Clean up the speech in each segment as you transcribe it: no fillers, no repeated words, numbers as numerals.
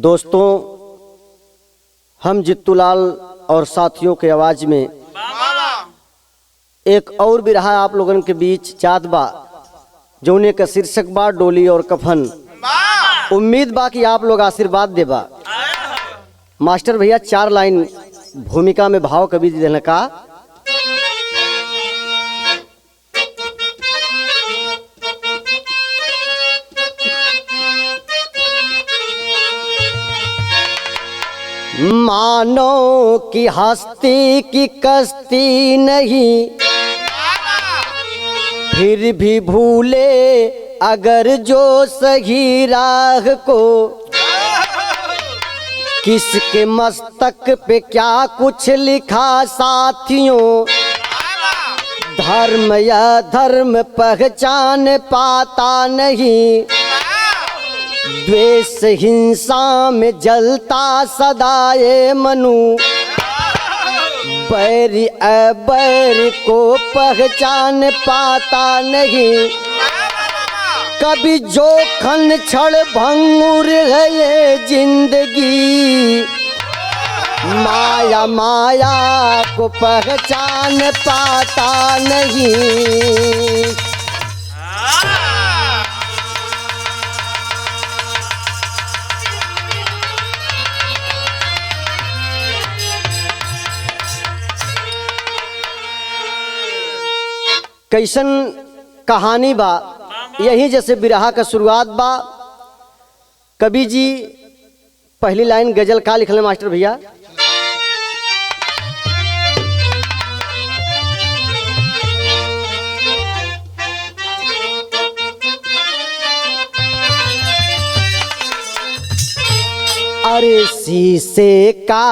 दोस्तों, हम जित्तूलाल और साथियों के आवाज में एक और बिरहा आप लोगन के बीच जात बा, जौने का शीर्षक बा डोली और कफन। उम्मीद बा कि आप लोग आशीर्वाद देबा। मास्टर भैया 4 लाइन भूमिका में भाव कवि देने का। मानो कि हस्ती की कश्ती नहीं, फिर भी भूले अगर जो सही राह को। किसके मस्तक पे क्या कुछ लिखा साथियों, धर्म या धर्म पहचान पाता नहीं। द्वेष हिंसा में जलता सदा ये मनु, बैरी अबैर को पहचान पाता नहीं। कभी जोखन छड़ भंगुर है ये जिंदगी, माया माया को पहचान पाता नहीं। कैसन कहानी बा, यही जैसे बिरहा का शुरुआत बा। कवि जी पहली लाइन गजल का लिखले मास्टर भैया। अरे शीशे का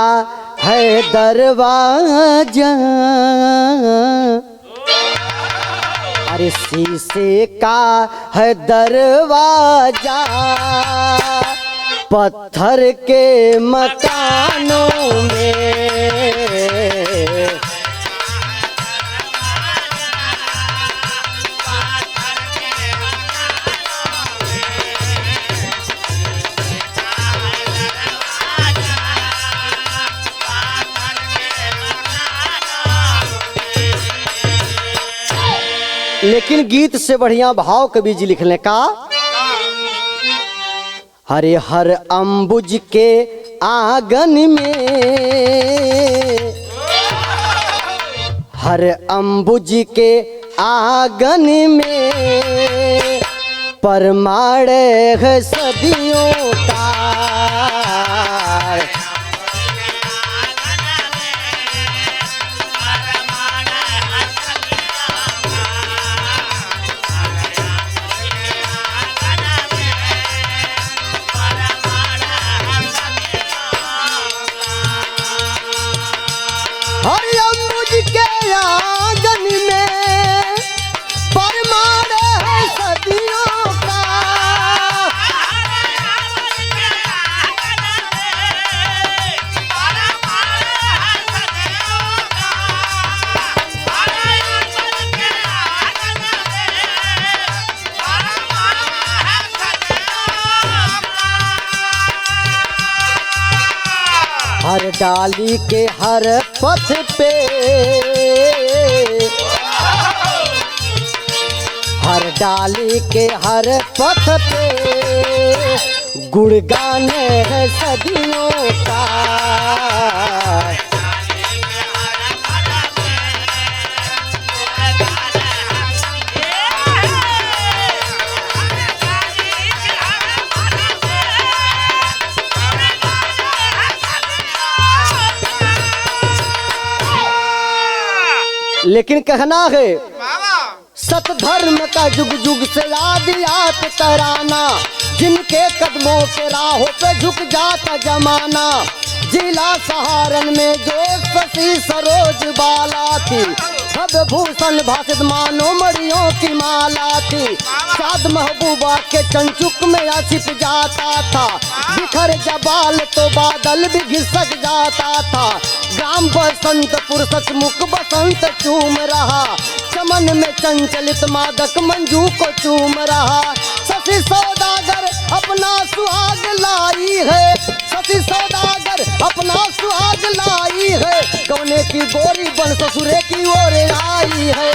है दरवाजा, अरे शीशे का है दरवाजा, पत्थर के मकानों में। लेकिन गीत से बढ़िया भाव कवि जी लिखने का। हरे हर अंबुज के आंगन में, हर अंबुज के आंगन में परमाण है सदियों का। हर डाली के हर पथ पे, हर डाली के हर पथ पे गुणगान है सदियों का। लेकिन कहना है सत धर्म का जुग जुग से याद तराना, जिनके कदमों के राहों पे झुक जाता जमाना। जिला सहारन में जो शशि सरोज बाला थी, सब भूषण भाषित मानो मरियों की माला थी। साद महबूबा के चंचुक में छिप जाता था, बिखर जबाल तो बादल भी घिसक जाता था। ग्राम बसंतपुर सचमुख बसंत चूम रहा, चमन में चंचलित मादक मंजू को चूम रहा। शशि सौदागर अपना सुहाग लाई है, सती सौदागर अपना सुहाग लाई है, कौने की गोरी बन ससुरे की ओर आई है।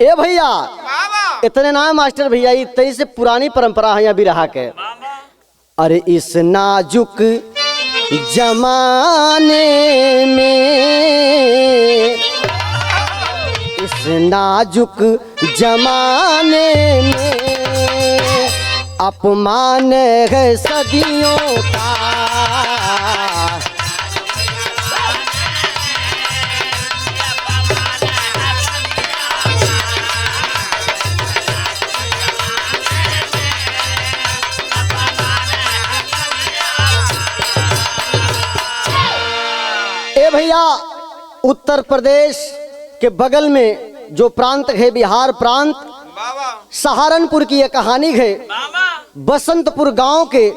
ए भैया इतने ना मास्टर भैया, इतनी से पुरानी परंपरा है यहाँ बिरहा के। अरे इस नाजुक जमाने में, इस नाजुक जमाने में अपमान है सदियों का। भैया उत्तर प्रदेश के बगल में जो प्रांत है बिहार प्रांत, सहारनपुर की यह कहानी है। बसंतपुर गांव के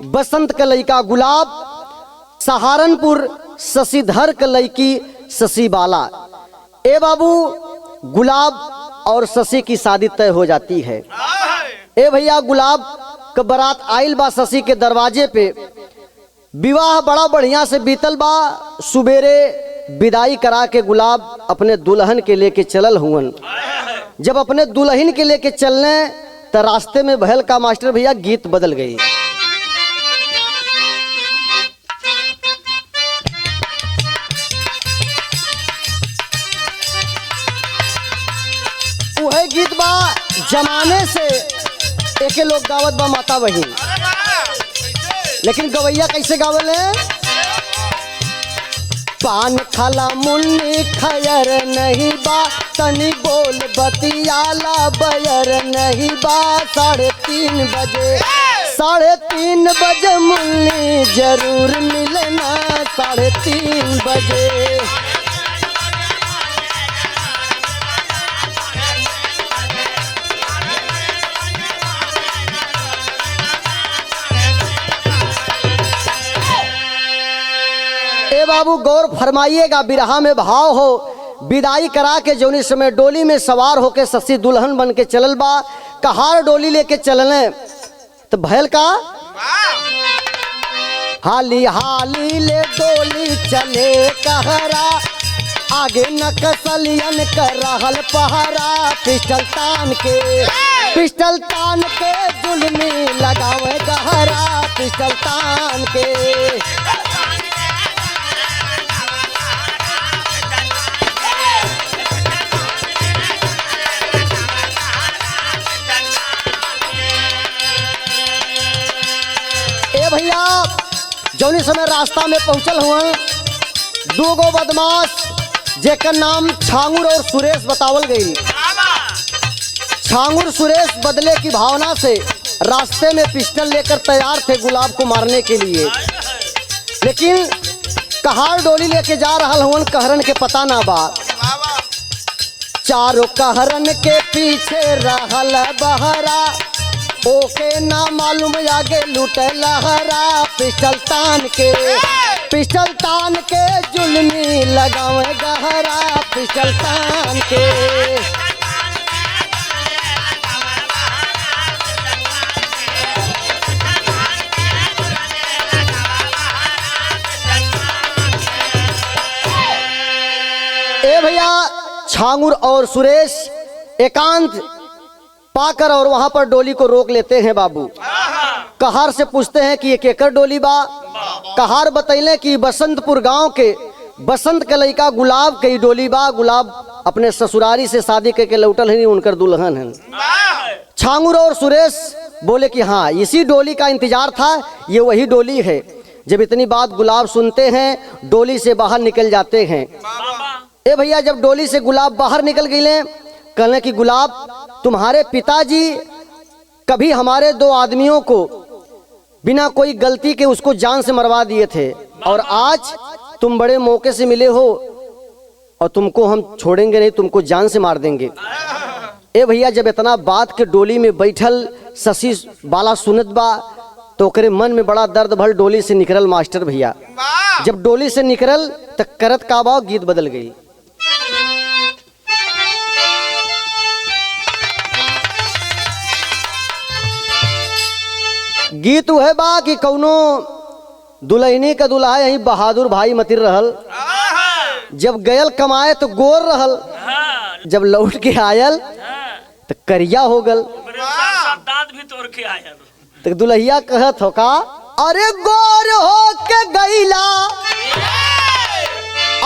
बसंत का लड़का गुलाब, सहारनपुर शशिधर का लड़की शशि बाला। ए बाबू गुलाब और शशि की शादी तय हो जाती है। ए भैया गुलाब का बारात आइल बा शशि के दरवाजे पे। विवाह बड़ा बढ़िया से बीतल बा। सुबेरे विदाई करा के गुलाब अपने दुल्हन के लेके चलल हुवन। जब अपने दुल्हन के लेके चलने तो रास्ते में भयल का मास्टर भैया गीत बदल गई। वह गीत बा जमाने से एके लोग गावत बा माता बहिन, लेकिन गवैया कैसे गावल है? पान खाला मुन्नी खयर नहीं बा, तनी बोल बतियाला बयर नहीं बा। 3:30 बजे 3:30 बजे मुन्नी जरूर मिलना। 3:30 बजे बाबू गौर फरमाइएगा, बिरहा में भाव हो। विदाई करा के जौनी समय डोली में सवार होके शशि दुल्हन बन के चलल बा। कहार डोली लेके चलने तो भैल का हाली हाली ले डोली चले कहरा, आगे न कसलियन कर रहल पहरा। पिस्टल तान के जुल्मी लगावे गहरा। पिस्टल तान के भैया जौनी समय रास्ता में पहुंचल हुआ, दूगो बदमाश जेकर नाम छांगुर और सुरेश बतावल गई। छांगुर सुरेश बदले की भावना से रास्ते में पिस्टल लेकर तैयार थे गुलाब को मारने के लिए, लेकिन कहार डोली लेके जा रहा हुआ कहरन के पता ना बा। चारों कहरन के पीछे रहल बहरा, ओके ना मालूम आगे लूटे लहरा। पिस्टल तान के जुल्मी लगावे गहरा। पिस्टल तान के ए भैया छांगुर और सुरेश एकांत पाकर और वहां पर डोली को रोक लेते हैं। बाबू कहार से पूछते हैं कि ये केकर डोली बा। कहार बतैले कि बसंतपुर गांव के बसंत के लड़का गुलाब के डोली बा। गुलाब अपने ससुरारी से शादी करके लौटल है, उनकर दुल्हन है। छांगुर और सुरेश बोले कि हाँ इसी डोली का इंतजार था, ये वही डोली है। जब इतनी बात गुलाब सुनते हैं डोली से बाहर निकल जाते हैं। ए भैया जब डोली से गुलाब बाहर निकल गए, कहने कि गुलाब तुम्हारे पिताजी कभी हमारे 2 आदमियों को बिना कोई गलती के उसको जान से मरवा दिए थे, और आज तुम बड़े मौके से मिले हो और तुमको हम छोड़ेंगे नहीं, तुमको जान से मार देंगे। ए भैया जब इतना बात के डोली में बैठल शशि बाला सुनत बा तो ओकरे मन में बड़ा दर्द भल। डोली से निकलल मास्टर भैया, जब डोली से निकलल तो करत का बा गीत बदल गई। गीत वह बा कि कौनो दुल्हनी का दुल्हा यही बहादुर भाई मतिर रहल। जब गयल कमाए तो गोर रहल, जब लौट के आयल तो करिया हो गल। दांत भी तोड़ के आयल। तो दुल्हिया कहत हो का, अरे गोर हो के गईला,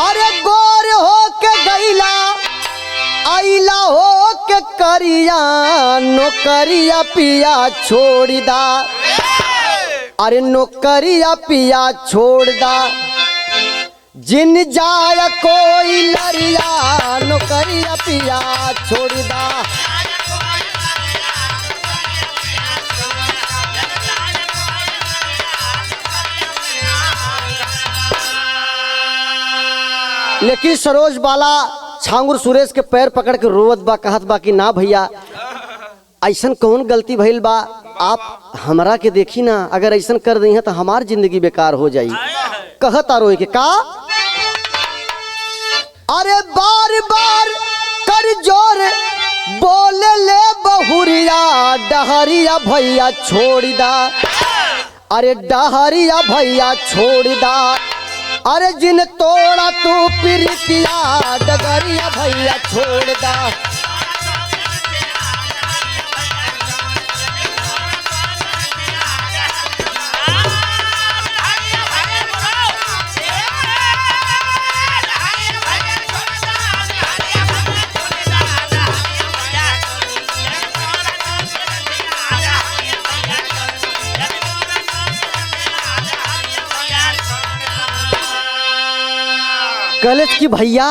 अरे गोर हो के गईला, आइला हो के करिया, नौकरिया पिया छोड़ दा, अरे नौकरिया पिया छोड़ दा, जिन जाय कोई लरिया, नौकरिया पिया छोड़ दा। लेकिन सरोज बाला छांगुर सुरेश के पैर पकड़ के रोवत बा, कहत बा कि ना भैया ऐसन कौन गलती भइल बा, आप हमरा के देखी ना, अगर ऐसन कर दी है तो हमार जिंदगी बेकार हो जाई। कहता रोए के का, अरे बार बार कर जोर बोले ले बहुरिया, डहरिया भैया छोड़ दा, अरे डहरिया भैया छोड़ दा, अरे जिन तोड़ा तू प्रीतिया, डगरिया भैया छोड़ दा। कॉलेज की भैया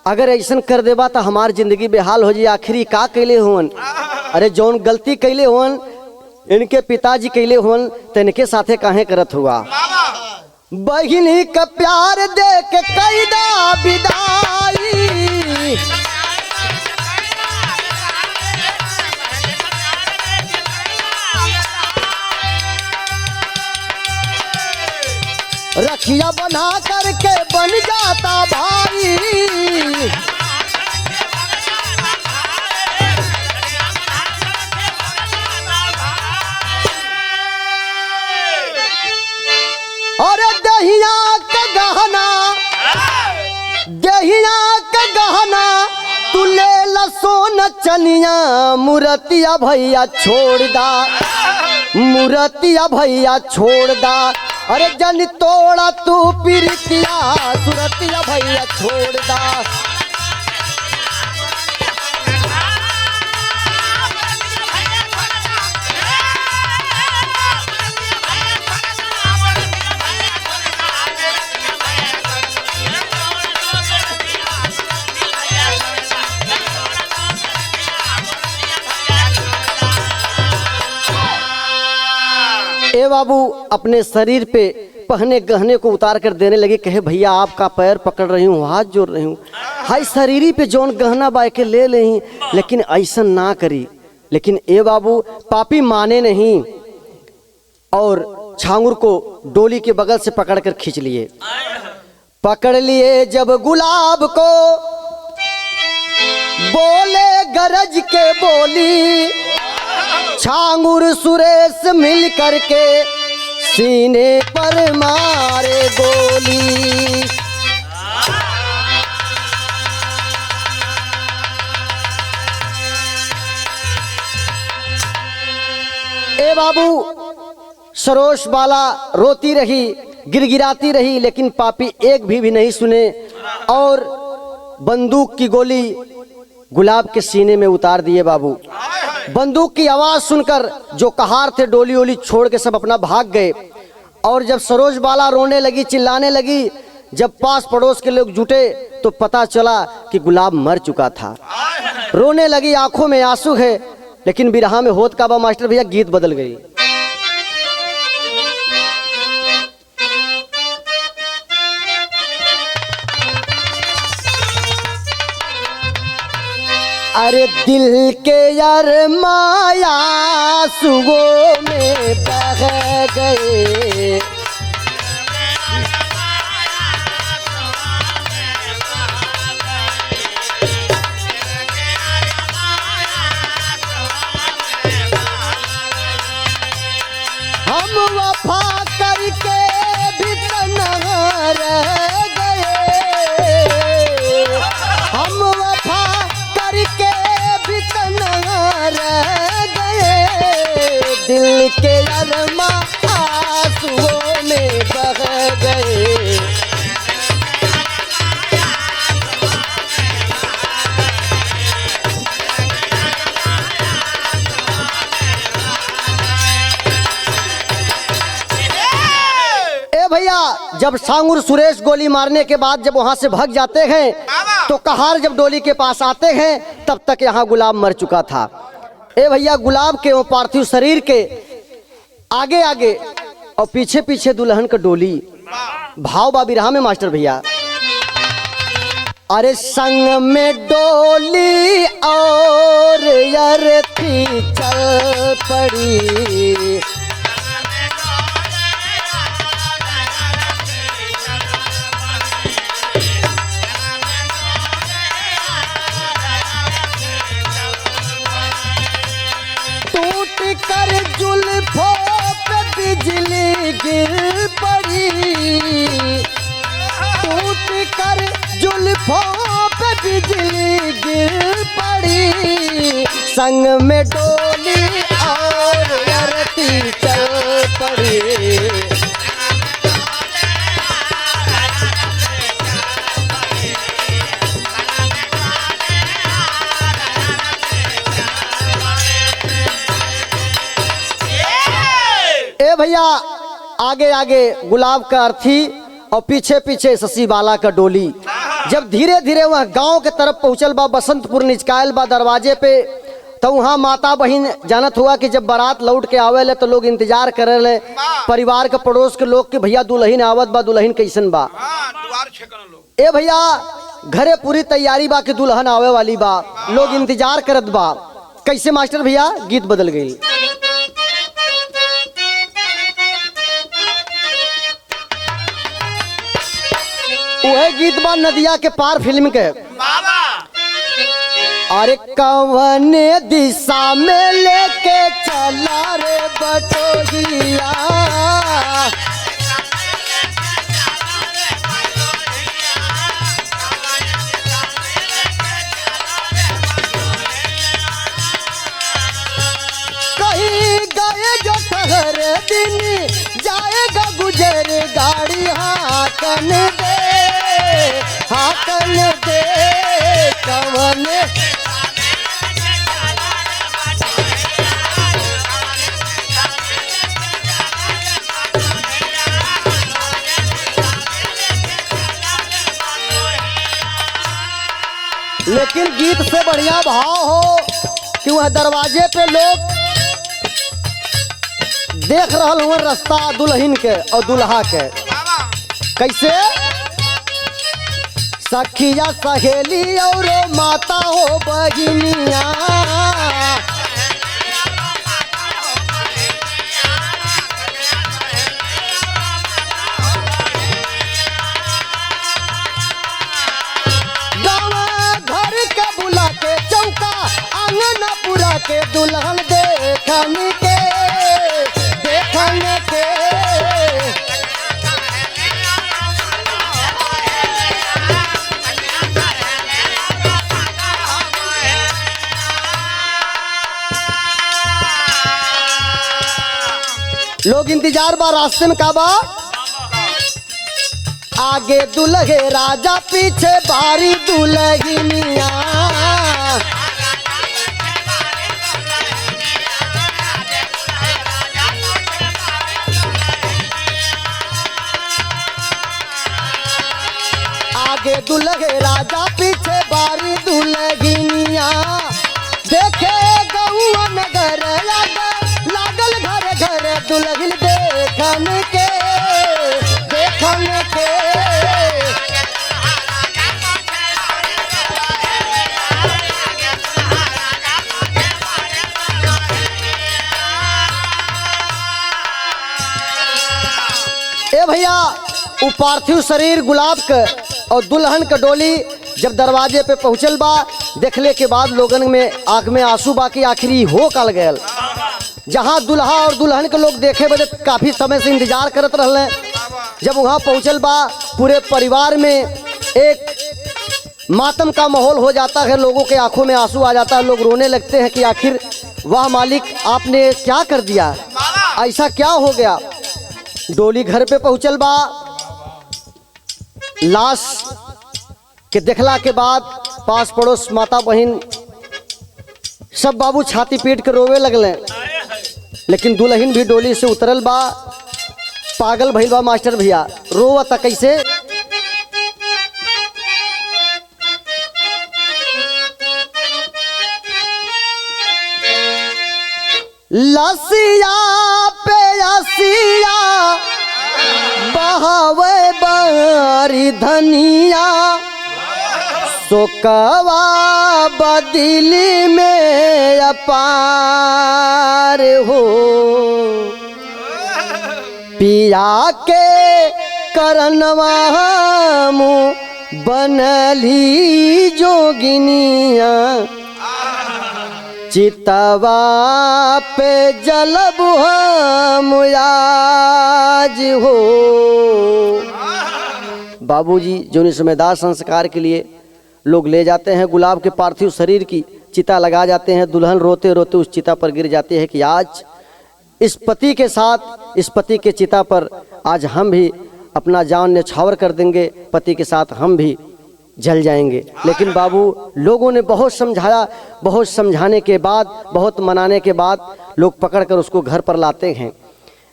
अगर ऐसा कर देबा तो हमार जिंदगी बेहाल हो जाए। आखिरी का कैले होन, अरे जौन गलती कैले होन इनके पिताजी कैले होन तो इनके साथे काहे करत हुआ। बहिनी का प्यार दे के कैदा विदाई, रखिया बना करके बन जाता भाई, और दहिया का गहना, दहिया का गहना तू ले ला सोना चनिया, मूर्तिया भैया छोड़ दा, मूर्तिया भैया छोड़ दा, अरे जन तोड़ा तू प्रीतिया, सुरतिया भैया छोड़ दा। ए बाबू अपने शरीर पे पहने गहने को उतार कर देने लगे, कहे भैया आपका पैर पकड़ रही हूँ, हाथ जोड़ रही हूँ, हाई शरीरी पे जौन गहना बाय के ले लें, लेकिन ऐसा ना करी। लेकिन ए बाबू पापी माने नहीं और छांगुर को डोली के बगल से पकड़ कर खींच लिए। पकड़ लिए जब गुलाब को बोले गरज के बोली, छांगुर सुरेश मिल करके सीने पर मारे गोली। ए बाबू सरोज बाला रोती रही, गिरगिराती रही, लेकिन पापी एक भी नहीं सुने और बंदूक की गोली गुलाब के सीने में उतार दिए। बाबू बंदूक की आवाज सुनकर जो कहार थे डोली ओली छोड़ के सब अपना भाग गए। और जब सरोज बाला रोने लगी, चिल्लाने लगी, जब पास पड़ोस के लोग जुटे तो पता चला कि गुलाब मर चुका था। रोने लगी, आंखों में आंसू है, लेकिन बिरहा में होत काबा मास्टर भैया गीत बदल गई। अरे दिल के यार माया सुगो में बह गए। हम वफा करके भी तन्हा रह गए। हम वफा करके भी तन्हा रह गए। दिल के अरमा आंसुओं में बह गए। भैया जब सांगुर सुरेश गोली मारने के बाद जब वहां से भाग जाते हैं तो कहार जब डोली के पास आते हैं तब तक यहाँ गुलाब मर चुका था। ए भैया गुलाब के वो पार्थिव शरीर के आगे आगे और पीछे पीछे दुल्हन का डोली। भाव बा बिरहा में मास्टर भैया। अरे संग में डोली और अर्थी चल पड़ी। कर जुल्फों पे बिजली गिर पड़ी। टूट कर जुल्फों पे बिजली गिर पड़ी। संग में डोली और अर्थी चल पड़ी। भैया आगे आगे गुलाब का अर्थी और पीछे पीछे शशि बाला का डोली। जब धीरे धीरे वह गांव के तरफ पहुंचल बा, बसंतपुर निचकायल बा दरवाजे पे, तो वहाँ माता बहन जानत हुआ कि जब बारात लौट के आवे ले तो लोग इंतजार करे ले परिवार के पड़ोस के लोग कि भैया दुल्हन आवत बा, दुल्हन कैसन बा। ए भैया घरे पूरी तैयारी बा कि दुल्हन आवे वाली बा, लोग इंतजार करत बा। कैसे मास्टर भैया गीत बदल गई। वह गीत बा नदिया के पार फिल्म के। अरे कवन दिशा में लेके चला रे बटोहिया। कहीं गए जो ठहर दिन जाएगा गुजर गाड़ी हाकन दे, हाकन दे कवन। लेकिन गीत से बढ़िया भाव हो कि वह दरवाजे पे लोग देख रहा हूँ रास्ता दुल्हन के और दुल्हा के। कैसे सखिया सहेली और माता हो बहिनिया। घर के बुला के चौका आंगन पूरा के दुल्हन देखन के, देखन के। लोग इंतजार बा रास्ते में का बा। आगे दुल्हे राजा पीछे बारी दुल्हनिया। आगे दुल्हे राजा पीछे बारी दुल्हनिया। देखे गौआ नगर लागल घर घर दुल्हन देखन के, देखन के। वो पार्थिव शरीर गुलाब के और दुल्हन के डोली जब दरवाजे पे पहुंचल बा, देखले के बाद लोगन में आंख में आंसू बाकी आखिरी हो कल गयल। जहां दुल्हा और दुल्हन के लोग देखे बजे काफी समय से इंतजार करत रहले। जब वहां पहुंचल बा, पूरे परिवार में एक मातम का माहौल हो जाता है, लोगों के आंखों में आंसू आ जाता है, लोग रोने लगते हैं कि आखिर वाह मालिक आपने क्या कर दिया, ऐसा क्या हो गया। डोली घर पे पहुंचल बा, लाश के देखला के बाद पास पड़ोस माता बहन सब बाबू छाती पीट के रोवे लगले। लेकिन दुल्हन भी डोली से उतरल बा, पागल भइल बा मास्टर भैया, रोवता कैसे। लसिया पे लसिया बहावे बारी धनिया, सोकवा बदिली में अपार हो। पिया के करनवा मुँह बनली जोगिनिया, चितवा पे जलब हम आज हो। बाबूजी जो निसमेदार संस्कार के लिए लोग ले जाते हैं, गुलाब के पार्थिव शरीर की चिता लगा जाते हैं। दुल्हन रोते रोते उस चिता पर गिर जाती है कि आज इस पति के साथ, इस पति के चिता पर आज हम भी अपना जान न्यौछावर कर देंगे, पति के साथ हम भी जल जाएंगे। लेकिन बाबू लोगों ने बहुत समझाया, बहुत समझाने के बाद, बहुत मनाने के बाद लोग पकड़कर उसको घर पर लाते हैं।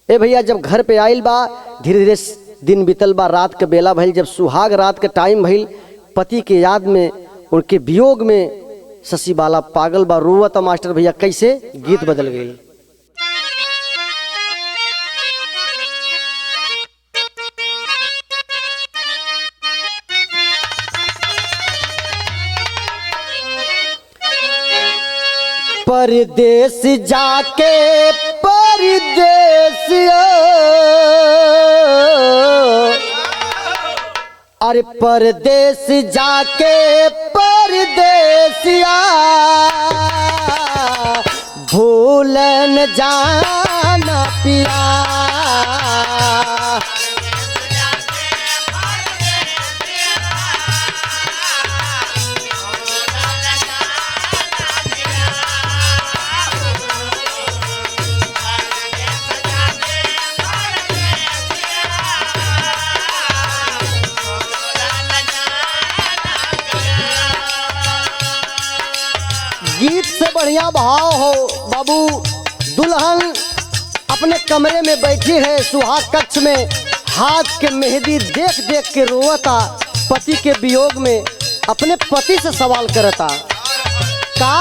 ए भैया जब घर पे आइल बा, धीरे धीरे दिन बीतल बा, रात के बेला भइल, जब सुहाग रात के टाइम भइल, पति के याद में, उनके वियोग में शशि बाला पागल बा, रोवत मास्टर भैया कैसे। गीत बदल गई। परदेस जाके परदेसिया, अरे परदेस जाके परदेसिया, भूलन जाना पिया। गीत से बढ़िया भाव हो बाबू। दुल्हन अपने कमरे में बैठी है, सुहाग कक्ष में, हाथ के मेहंदी देख देख के रोवता, पति के वियोग में अपने पति से सवाल करता। का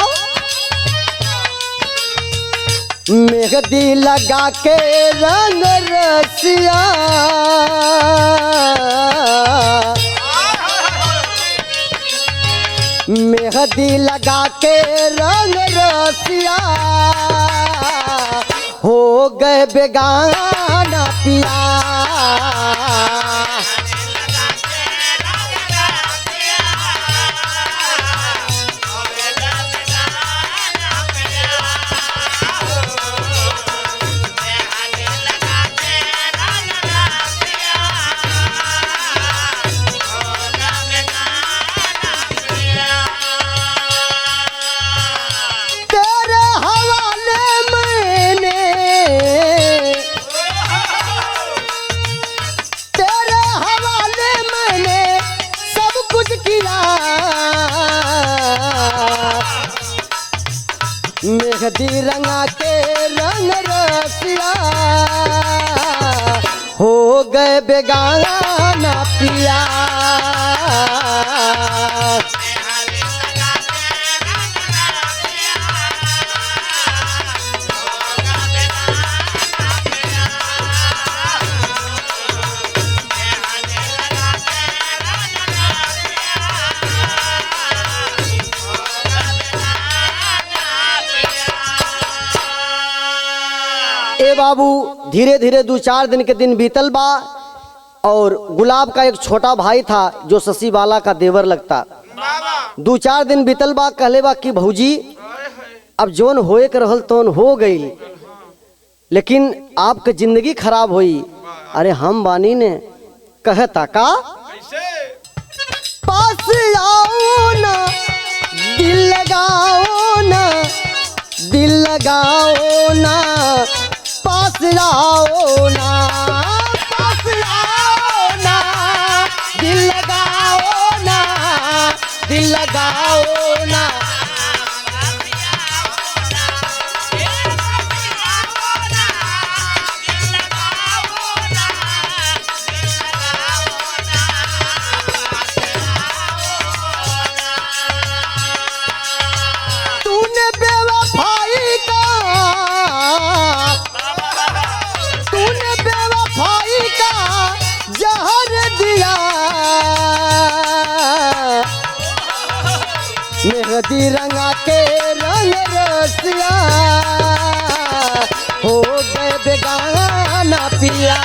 मेहंदी लगा के रंग रसिया, मेहंदी लगा के रंग रसिया, हो गए बेगाना पिया। मेहंदी रंगा के रंग रसिया, हो गए बेगाना पिया। ए बाबू धीरे धीरे 2-4 दिन के दिन बीतल बा, और गुलाब का एक छोटा भाई था जो शशि बाला का देवर लगता। 2-4 दिन बीतल बा, कहले बा कि भौजी अब जोन होए के रहल तोन हो गई, लेकिन आपके जिंदगी खराब हुई। अरे हम बानी ने कहता का पास आओ ना, दिल लगाओ ना, दिल लगाओ ना, पास आओ ना, पास आओ ना, दिल लगाओ ना, दिल लगाओ ना। मेहंदी रंगा के रंग रसिया हो गए बेगाना पिया।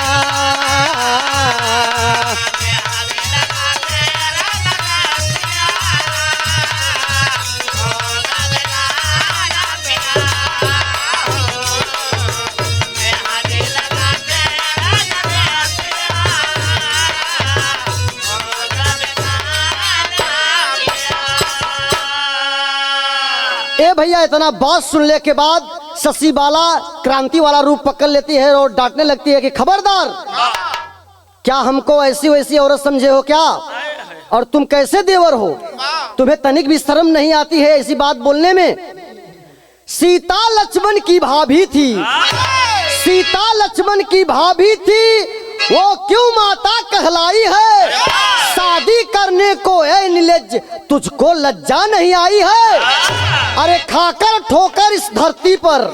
भैया इतना बात सुनने के बाद शशि बाला क्रांति वाला रूप पकड़ लेती है और डांटने लगती है कि खबरदार, क्या हमको ऐसी वैसी औरत समझे हो क्या? और तुम कैसे देवर हो? तुम्हें तनिक भी शर्म नहीं आती है ऐसी बात बोलने में? सीता लक्ष्मण की भाभी थी, सीता लक्ष्मण की भाभी थी, वो क्यों माता कहलाई है? शादी करने को है निर्लज्ज, तुझको लज्जा नहीं आई है? अरे खाकर ठोकर इस धरती पर,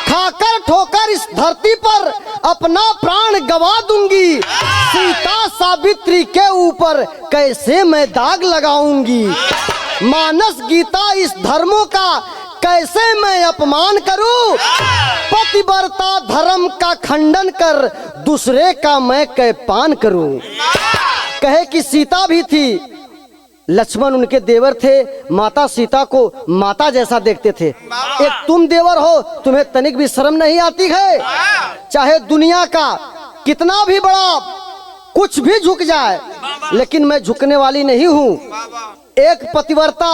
खाकर ठोकर इस धरती पर अपना प्राण गवा दूंगी। सीता सावित्री के ऊपर कैसे मैं दाग लगाऊंगी? मानस गीता इस धर्मों का कैसे मैं अपमान करूं? पतिव्रता धर्म का खंडन कर दूसरे का मैं कै पान करूं? कहे कि सीता भी थी, लक्ष्मण उनके देवर थे, माता सीता को माता जैसा देखते थे। एक तुम देवर हो, तुम्हें तनिक भी शर्म नहीं आती है? चाहे दुनिया का कितना भी बड़ा कुछ भी झुक जाए, लेकिन मैं झुकने वाली नहीं हूँ। एक पतिव्रता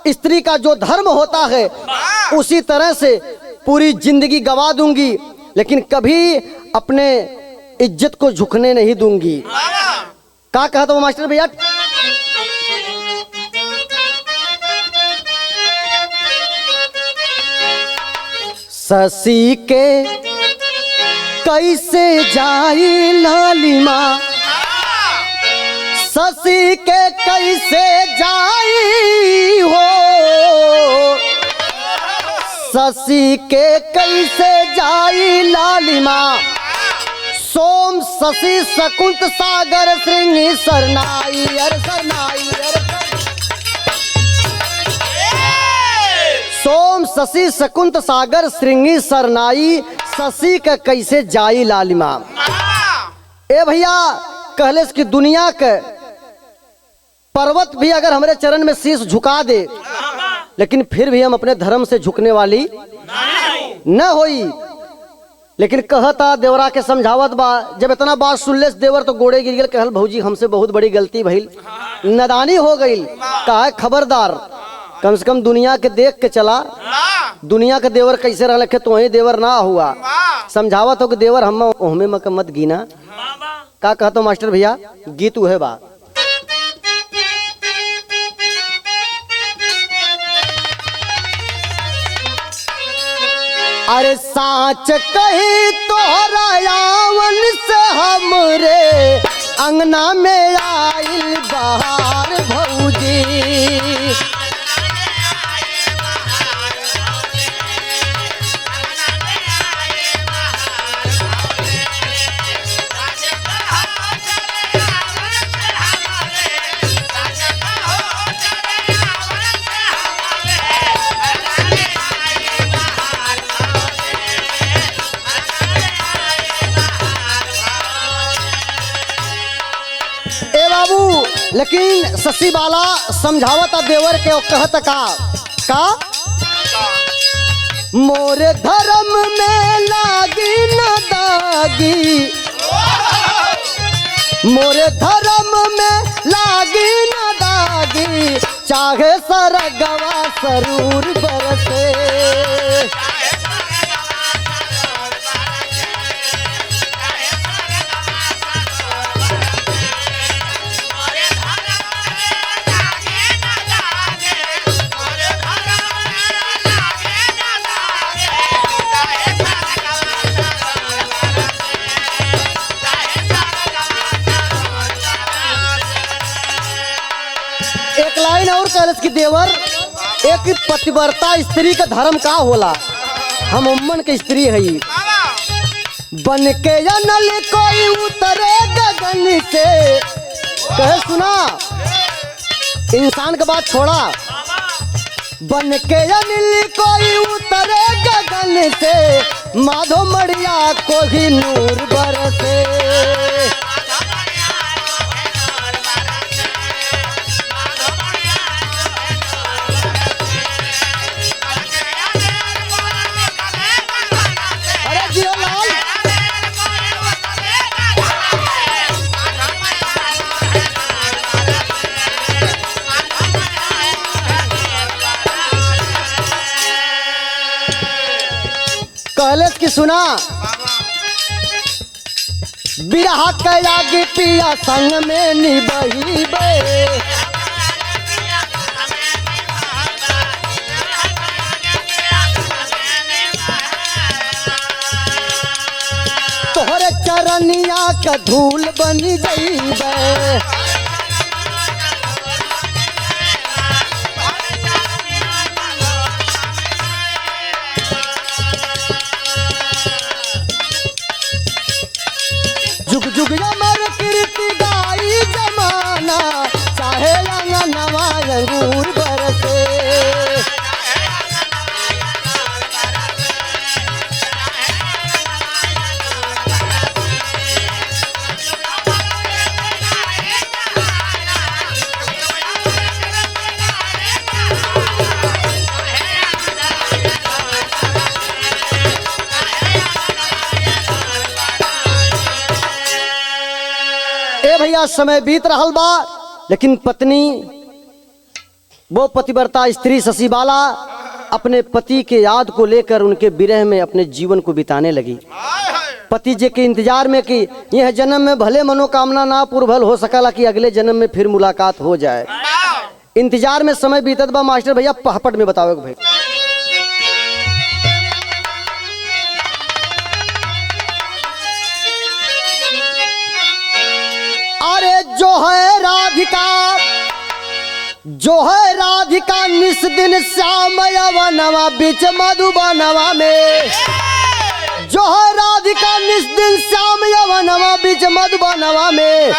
स्त्री का जो धर्म होता है उसी तरह से पूरी जिंदगी गवा दूंगी, लेकिन कभी अपने इज्जत को झुकने नहीं दूंगी। क्या कहा था वो मास्टर भैया? शशि के कैसे जाई लालिमा, शशि के कैसे जाई हो, शशि के कैसे जाई लालिमा। सोम शशि शकुंत सागर श्रृंगी सरनाई, अरे सरनाई, सोम शशि शकुंत सागर श्रृंगी सरनाई, शशि का कैसे जाई लालिमा। ए भैया कहले कि दुनिया के पर्वत भी अगर हमारे चरण में शीश झुका दे, लेकिन फिर भी हम अपने धर्म से झुकने वाली न होई। लेकिन कहता देवरा के समझावत बा, जब इतना बात सुन ले देवर तो गोड़े गिर गए, कहल भौजी हमसे बहुत बड़ी गलती भइल, नादानी हो गई। कहा खबरदार, कम से कम दुनिया के देख के चला, दुनिया के देवर कैसे रह लखे तो देवर ना हुआ। समझावत हो कि देवर हम ओहमे मत गिना। का कहतो मास्टर भैया? गीत उहे बा। अरे साच कही तोहरा यावन से हमरे अंगना में आइल बहार भौजी। लेकिन शशि बाला समझावता देवर के और कहत का मोरे धर्म में लागी न दागी, मोरे धर्म में लागी न दागी, चाहे सरगवा सरूर बरसे। एक लाइन और कहलस कि देवर, एक पतिव्रता स्त्री का धर्म का होला, हम उम्मन के स्त्री हई, बन के अनल कोई उतरे गगन से। कहे सुना, इंसान के बात छोड़ा, बन के अनिल कोई उतरे गगन से, माधो मड़िया को ही नूर बरसे। कहलस कि सुना, बिरहा कयागी पिया संग में निबही बे, तोहरे चरनिया का धूल बनी जइबे। जुग जुग अमर कीर्ति गाई जमाना, चाहे नवा अंगूर बरसे। भैया समय बीत रहल बा, लेकिन पत्नी वो पतिव्रता स्त्री शशि बाला अपने पति के याद को लेकर उनके विरह में अपने जीवन को बिताने लगी। पति जी के इंतजार में कि यह जन्म में भले मनोकामना ना पूर्वल हो सकला कि अगले जन्म में फिर मुलाकात हो जाए। इंतजार में समय बीतत बा मास्टर भैया, पहपट में बताओ भाई। अरे जो है राधिका, जो है राधिका निस दिन श्याम यवनवा बीच मधुबनवा में, जो है राधिका निस दिन श्याम यवनवा बीच मधुबनवा में,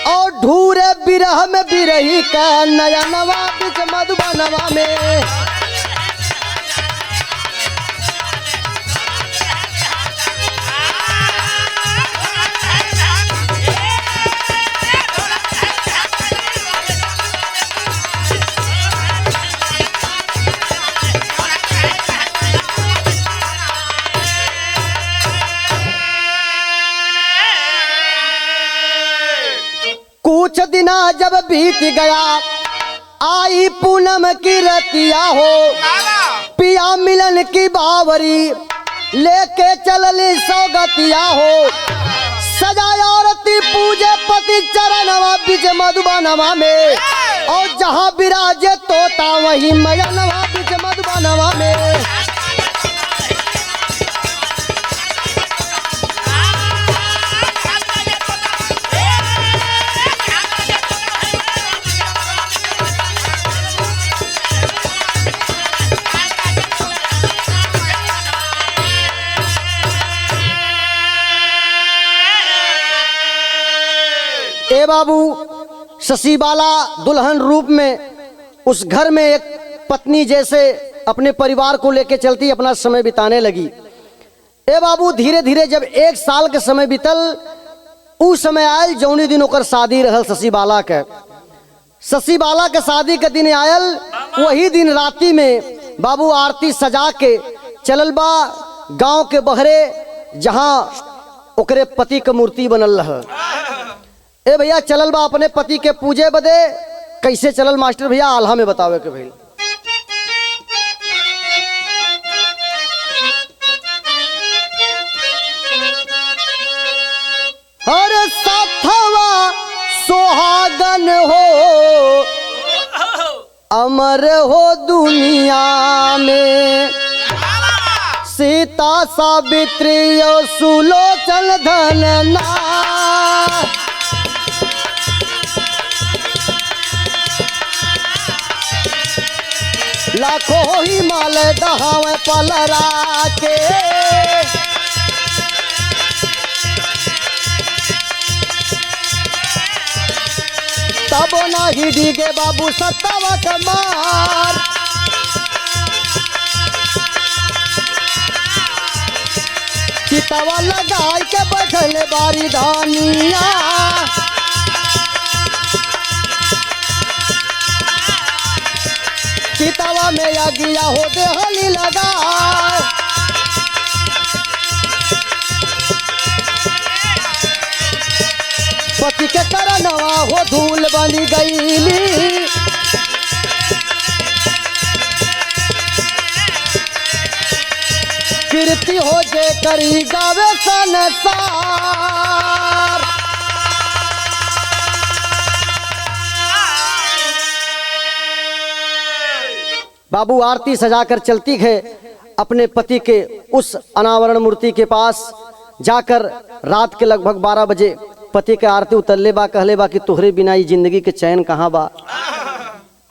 और ढूरे बिरह में बिरही का नयनवा बीच मधुबनवा में। कुछ दिना जब बीत गया, आई पूनम की रतिया हो, पिया मिलन की बावरी लेके चलली सौगतिया हो। सजाया आरती पूजे पति चरणवा बीच मधुबनवा में, और जहाँ विराजे तोता वही मयनवा बीच मधुबनवा में। ए बाबू, शशि बाला दुल्हन रूप में उस घर में एक पत्नी जैसे अपने परिवार को लेकर चलती अपना समय बिताने लगी। ए बाबू, धीरे धीरे जब 1 साल के समय बीतल, उस समय आयल जौनी दिन ओकर शादी रहल शशि बाला के। शशि बाला के शादी के दिन आयल, वही दिन राती में बाबू आरती सजा के चलल बा गांव के बहरे, जहां ओकरे पति के मूर्ति बनल रह। ए भैया चलल बा अपने पति के पूजे बदे। कैसे चलल मास्टर भैया, आल्हा में बतावे के भैया। अरे साथवा सोहागन हो, अमर हो दुनिया में, सीता सावित्री और सुलोचन धनना। लाखों हिमालय दहावे पलरा के, तब नाही डिगे बाबू सत्तावा के मार। चितवा लगाई के बैठल बारी धानिया, चितवा में अगिया हो दे हली लगा। पति के करनवा हो धूल बनी गईली, कीर्ति हो जे करी गावे संसार। बाबू आरती सजाकर चलती है अपने पति के उस अनावरण मूर्ति के पास जाकर। रात के लगभग 12 बजे पति के आरती उतरले बा, कहले बा कि तोहरे बिना ये जिंदगी के चैन कहाँ बा,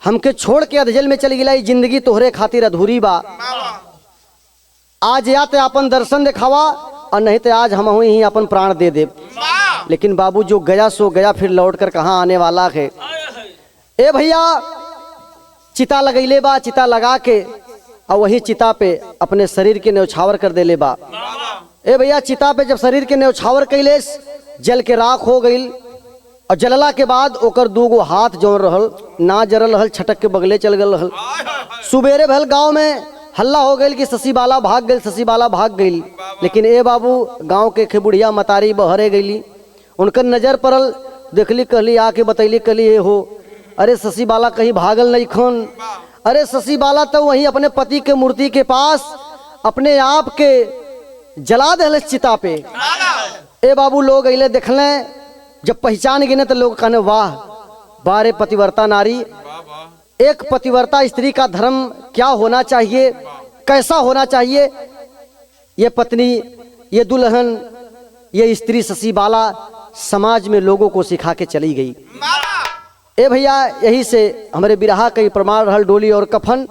हमके छोड़ के अधजल में चली गिला, ये जिंदगी तोहरे खातिर अधूरी बा। आज या तो अपन दर्शन दिखावा और नहीं तो आज हम ही अपन प्राण दे दे। लेकिन बाबू जो गया सो गया, फिर लौट कर कहाँ आने वाला है। ए भैया चिता लगैले बा, चिता लगा के और वही चिता पे अपने शरीर के न्यौछावर कर देले बा। ए भैया चिता पे जब शरीर के न्यौछावर कैले, जल के राख हो गई और जलला के बाद ओकर 2 हाथ जोड़ रहल ना जरल रहल, छटक के बगले चल गल रहल। सुबेरे भल गांव में हल्ला हो गई कि शशि बाला भाग गई, शशि बाला भाग गई। लेकिन ए बाबू गांव के बुढ़िया मतारी बहरे गईली, उनकर नजर पड़ल, देखली, कहली आके बतैली, कहली ये हो, अरे शशि बाला कहीं भागल नहीं खन। अरे शशि बाला तो वहीं अपने पति के मूर्ति के पास अपने आप के जला दे चिता पे। ए बाबू लोग अले देखले, जब पहचान गिने तो लोग कहने वाह बारे पतिव्रता नारी। एक पतिव्रता स्त्री का धर्म क्या होना चाहिए, कैसा होना चाहिए, ये पत्नी, ये दुल्हन, ये स्त्री शशि बाला समाज में लोगों को सिखा के चली गई। ए भैया यही से हमारे बिरहा कई प्रमाण रहल डोली और कफन,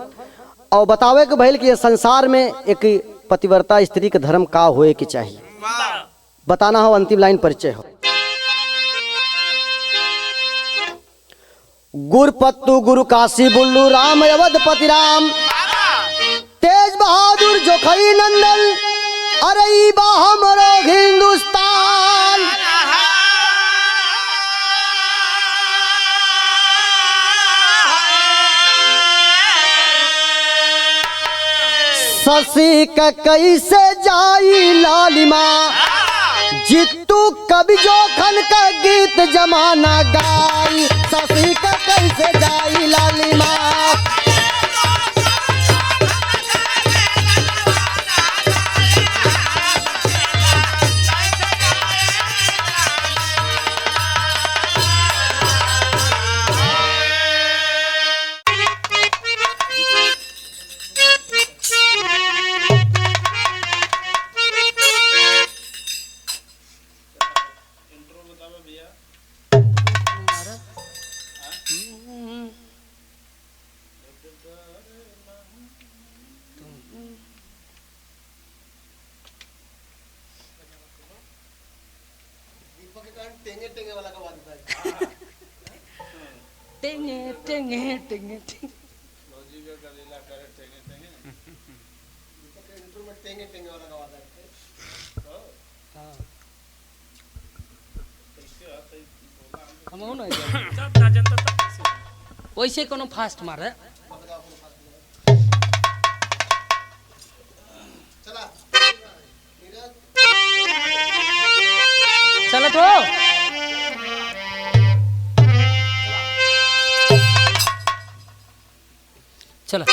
और बतावे के भइल कि ये संसार में एक पतिव्रता स्त्री के धर्म का होए के चाहिए, बताना हो। अंतिम लाइन परिचय हो। गुरपत्तु गुरु काशी बुल्लू राम अवधपति राम, तेज बहादुर जोखई नंदन, अरे बा हमरो हिंदुस्तान। शशि का कैसे जाई लालिमा, जितू कभी जोखन का गीत जमाना गाई। शशि का कैसे जाई लालिमा, टेंगे टेंगे टेंगे टेंगे हम हो ना सब ना जनता तक कैसे? वैसे कोनो फास्ट मारे चलो तो चलो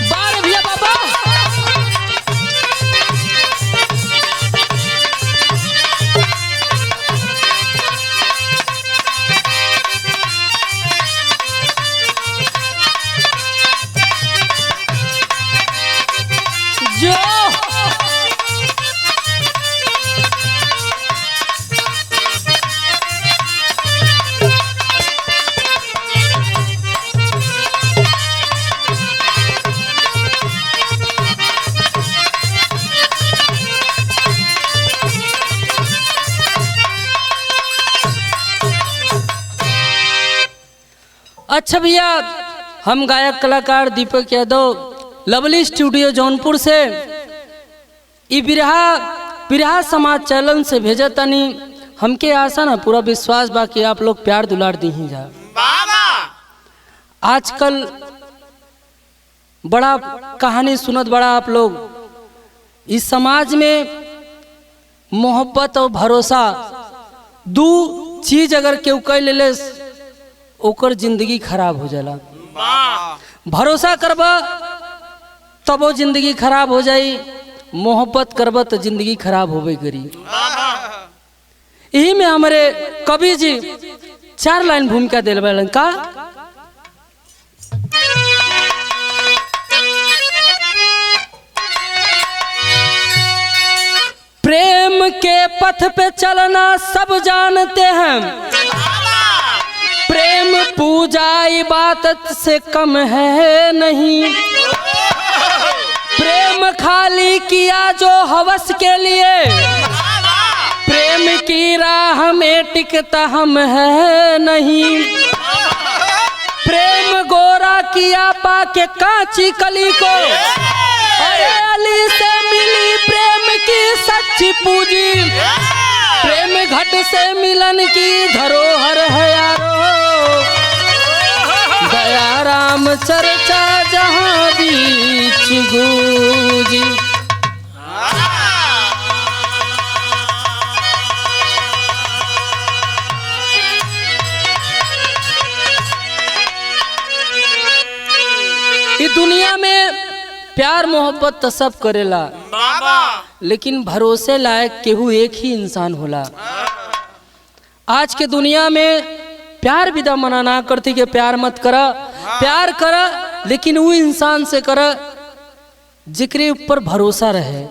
बार भैया बाबा जो अच्छा भैया हम गायक कलाकार दीपक यादव लवली स्टूडियो जौनपुर से ई बिरहा समाज चैनल से भेजा तनी हमके आशा ना पूरा विश्वास बा कि आप लोग प्यार दुलार दी ही जा। आजकल बड़ा कहानी सुनत बड़ा आप लोग इस समाज में मोहब्बत और भरोसा दो चीज अगर केहू कह ले ओकर जिंदगी खराब हो जाला। भरोसा करबा तब वो जिंदगी खराब हो जाई, मोहब्बत करबा तो जिंदगी खराब होबे करी। यही में हमारे कवि जी 4 लाइन भूमिका दिल बलन का प्रेम के पथ पे चलना सब जानते हैं, प्रेम पूजा इबादत से कम है नहीं, प्रेम खाली किया जो हवस के लिए, प्रेम की राह में टिकता हम है नहीं, प्रेम गोरा किया पाके कांची कली को, अरे अली से मिली प्रेम की सच्ची पूंजी, प्रेम घट से मिलन की धरोहर है यारो, दया राम चर्चा जहां बीच गूंजी। इस दुनिया में प्यार मोहब्बत तो सब करेला, लेकिन भरोसे लायक केहू एक ही इंसान होला। आज के दुनिया में प्यार विदा मना ना करती कि प्यार मत करा, प्यार करा लेकिन वो इंसान से करा जिक्र ऊपर भरोसा रहे।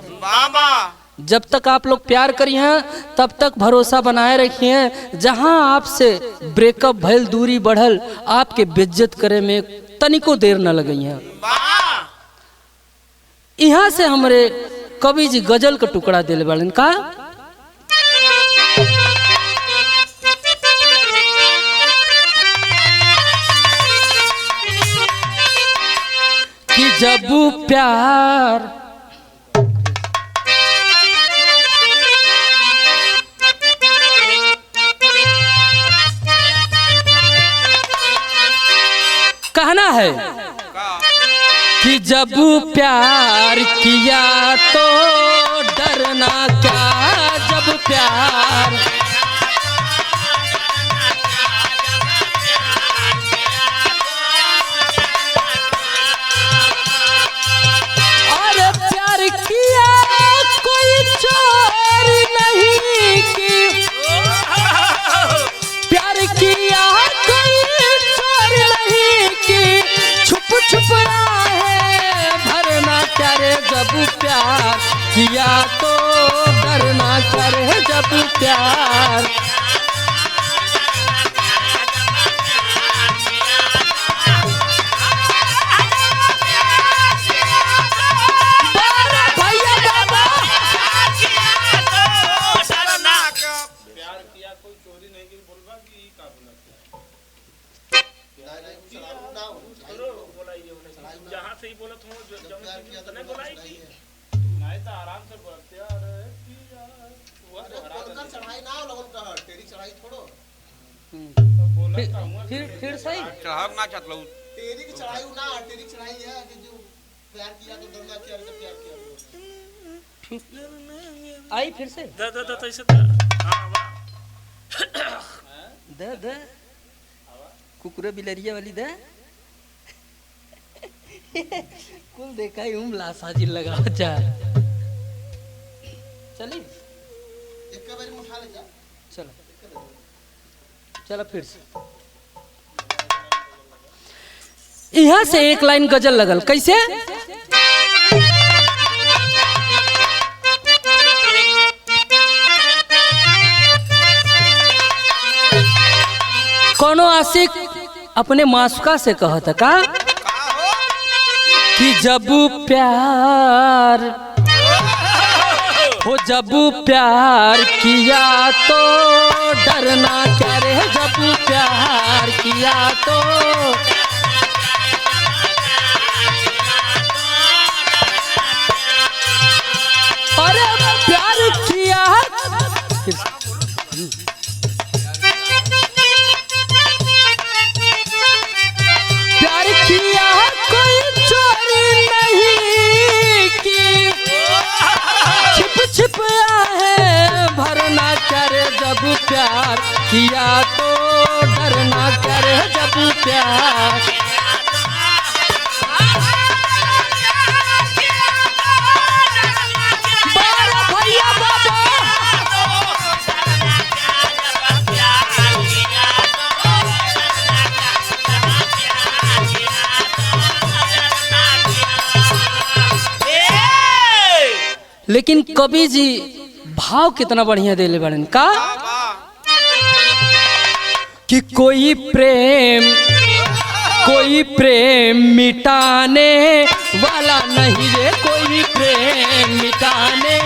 जब तक आप लोग प्यार करी हैं तब तक भरोसा बनाए रखिए हैं। जहां आपसे ब्रेकअप भइल, दूरी बढ़ल, आपके बेइज्जत करे में तनिको देर न लगई है। यहाँ से हमारे कवि जी गजल का टुकड़ा दिल बड़न का कि जब प्यार कहना है कि जब प्यार किया तो डरना क्या, जब प्यार अरे प्यार किया कोई चोर नहीं की, प्यार किया कोई चोर नहीं की, छुप छुप क्या रे जब प्यार किया तो डरना क्या रे जब प्यार। भैया बाबा प्यार किया कोई चोरी नहीं की बोलबा कि का बोला जहाँ से ही बोला फिर सही चढ़ाव ना चाहत लऊ तेरी की चढ़ाई ना तेरी चढ़ाई है कि जो प्यार किया तो डरना किया तो प्यार किया आई फिर से द ऐसे द हां वाह द कुकुरे बिलरिया वाली द कुल देखा ही उमला साजी लगा जा चली एक बार में उठा ले जा चलो चलो फिर से यहाँ से एक लाइन गजल लगल कैसे कोनो आशिक अपने मासूका से कहता का कि जब प्यार हो जब प्यार किया तो डरना क्या रे जब प्यार किया तो अरे प्यार किया प्यार किया कोई चोरी नहीं की छिप छिप है भरना करे जब प्यार किया तो डरना करे जब प्यार भैया बाबा लेकिन कवि जी भाव कितना बढ़िया देले बड़न का कि कोई प्रेम मिटाने वाला नहीं रे कोई प्रेम मिटाने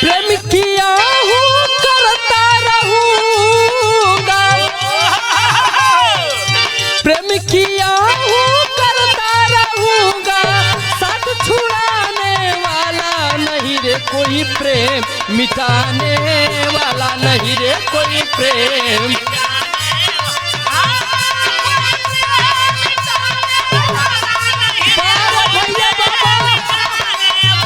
प्रेम किया हूँ करता रहूँगा प्रेम किया हूँ करता रहूँगा साथ छुड़ाने वाला नहीं रे कोई प्रेम मिटाने वाला नहीं रे कोई प्रेम भैया बाबा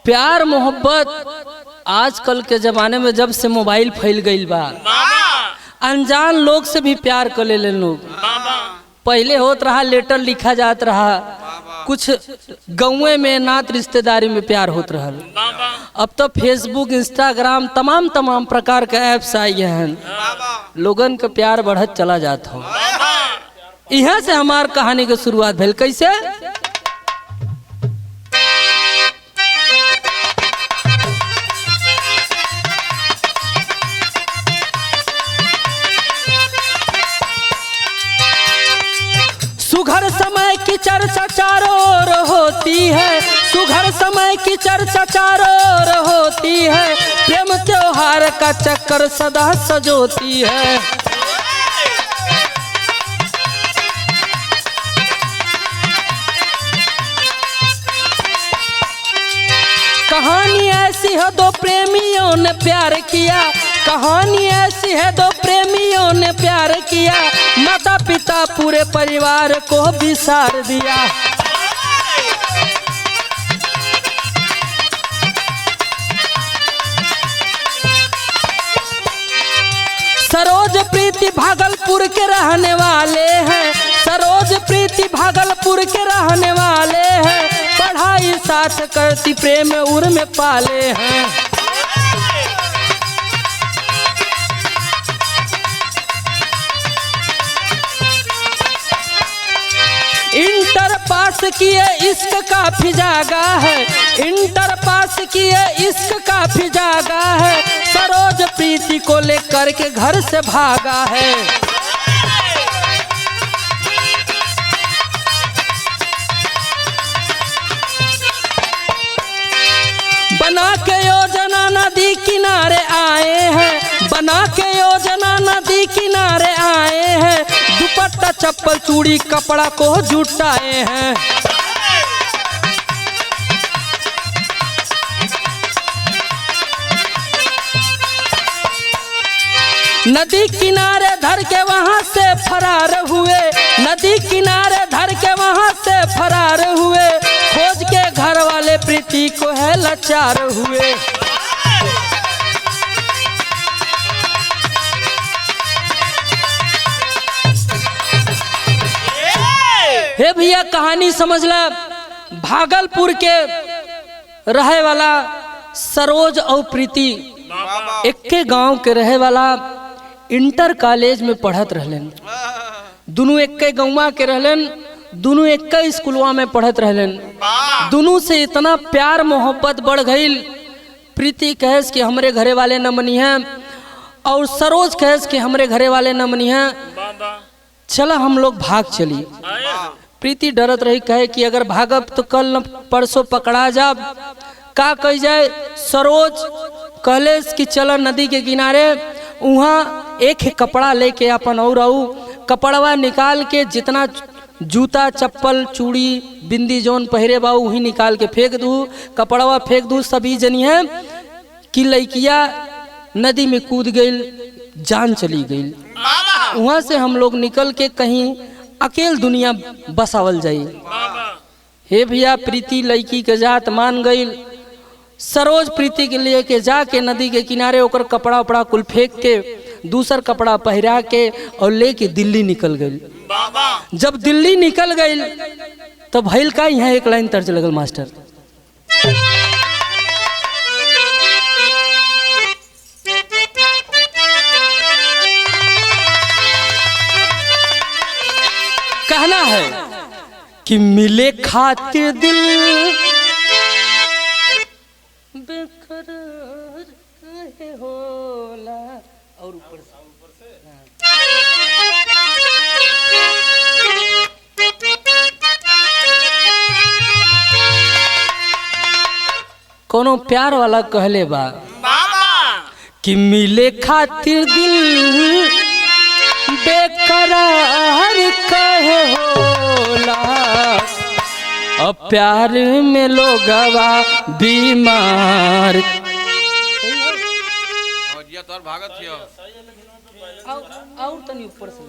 प्यार मोहब्बत आजकल के जमाने में जब से मोबाइल फैल गईल बा अनजान लोग से भी प्यार कर ले लोग पहले होत रहा लेटर लिखा जात रहा कुछ गाँव में नात रिश्तेदारी में प्यार होत रहा अब तो फेसबुक इंस्टाग्राम तमाम प्रकार के ऐप्स आई हैं लोगन का प्यार बढ़त चला जाता हो यहाँ से हमार कहानी की शुरुआत भेल कैसे सुघर समय की चर्चा चारों ओर होती है सुघर समय की चर्चा चारों ओर होती है प्रेम त्योहार का चक्कर सदा सजोती है कहानी ऐसी है दो प्रेमियों ने प्यार किया कहानी ऐसी है दो प्रेमियों ने प्यार किया माता पिता पूरे परिवार को बिसार दिया सरोज प्रीति भागलपुर के रहने वाले हैं सरोज प्रीति भागलपुर के रहने वाले हैं पढ़ाई साथ करती प्रेम उर में पाले हैं इंटर पास किए इश्क काफी जागा है इंटर पास किए इश्क काफी जागा है सरोज प्रीति को लेकर के घर से भागा है चप्पल चूड़ी कपड़ा को जुटाए हैं। नदी किनारे धर के वहां से फरार हुए, नदी किनारे धर के वहां से फरार हुए, खोज के घर वाले प्रीति को है लाचार हुए। हे भैया कहानी समझ ला। भागलपुर के रहे वाला सरोज और प्रीति एक के गांव के रहे वाला इंटर कॉलेज में पढ़त रहलन। दोनों एक के गौवा के रहलन, दोनों एक के स्कूलवा में पढ़त रहलन। दोनों से इतना प्यार मोहब्बत बढ़ गई। प्रीति कहेस कि हमरे घरे वाले न मनी हैं और सरोज कहेस कि हमरे घरे वाले न मनी हैं, चला हम लोग भाग चली। प्रीति डरत रही, कहे कि अगर भागब तो कल न परसों पकड़ा जाब, का कही जाए। सरोज कहले कि चला नदी के किनारे, वहाँ एक ही कपड़ा लेके अपन और कपड़वा निकाल के जितना जूता चप्पल चूड़ी बिंदी जौन पहरे बाऊ वही निकाल के फेंक दू, कपड़वा फेंक दू। सभी जनी है कि लड़किया नदी में कूद गई, जान चली गई। वहाँ से हम लोग निकल के कहीं अकेल दुनिया बसावल जाई। हे भैया प्रीति लड़की के जात मान गई। सरोज प्रीति के लिए के जाके नदी के किनारे ओकर कपड़ा उपड़ा कुल फेंक के दूसर कपड़ा पहरा के और लेके दिल्ली निकल गई। जब दिल्ली निकल गई तो भइल का, यहाँ एक लाइन तर्ज लगल मास्टर। कहना है कि मिले खातिर दिल बेकरार काहे होला, और ऊपर से कोनो प्यार वाला कहले बा कि मिले खातिर दिल बेकरार काहे होला, अब प्यार में लोगवा बीमार। और भागत थियो और तनी ऊपर से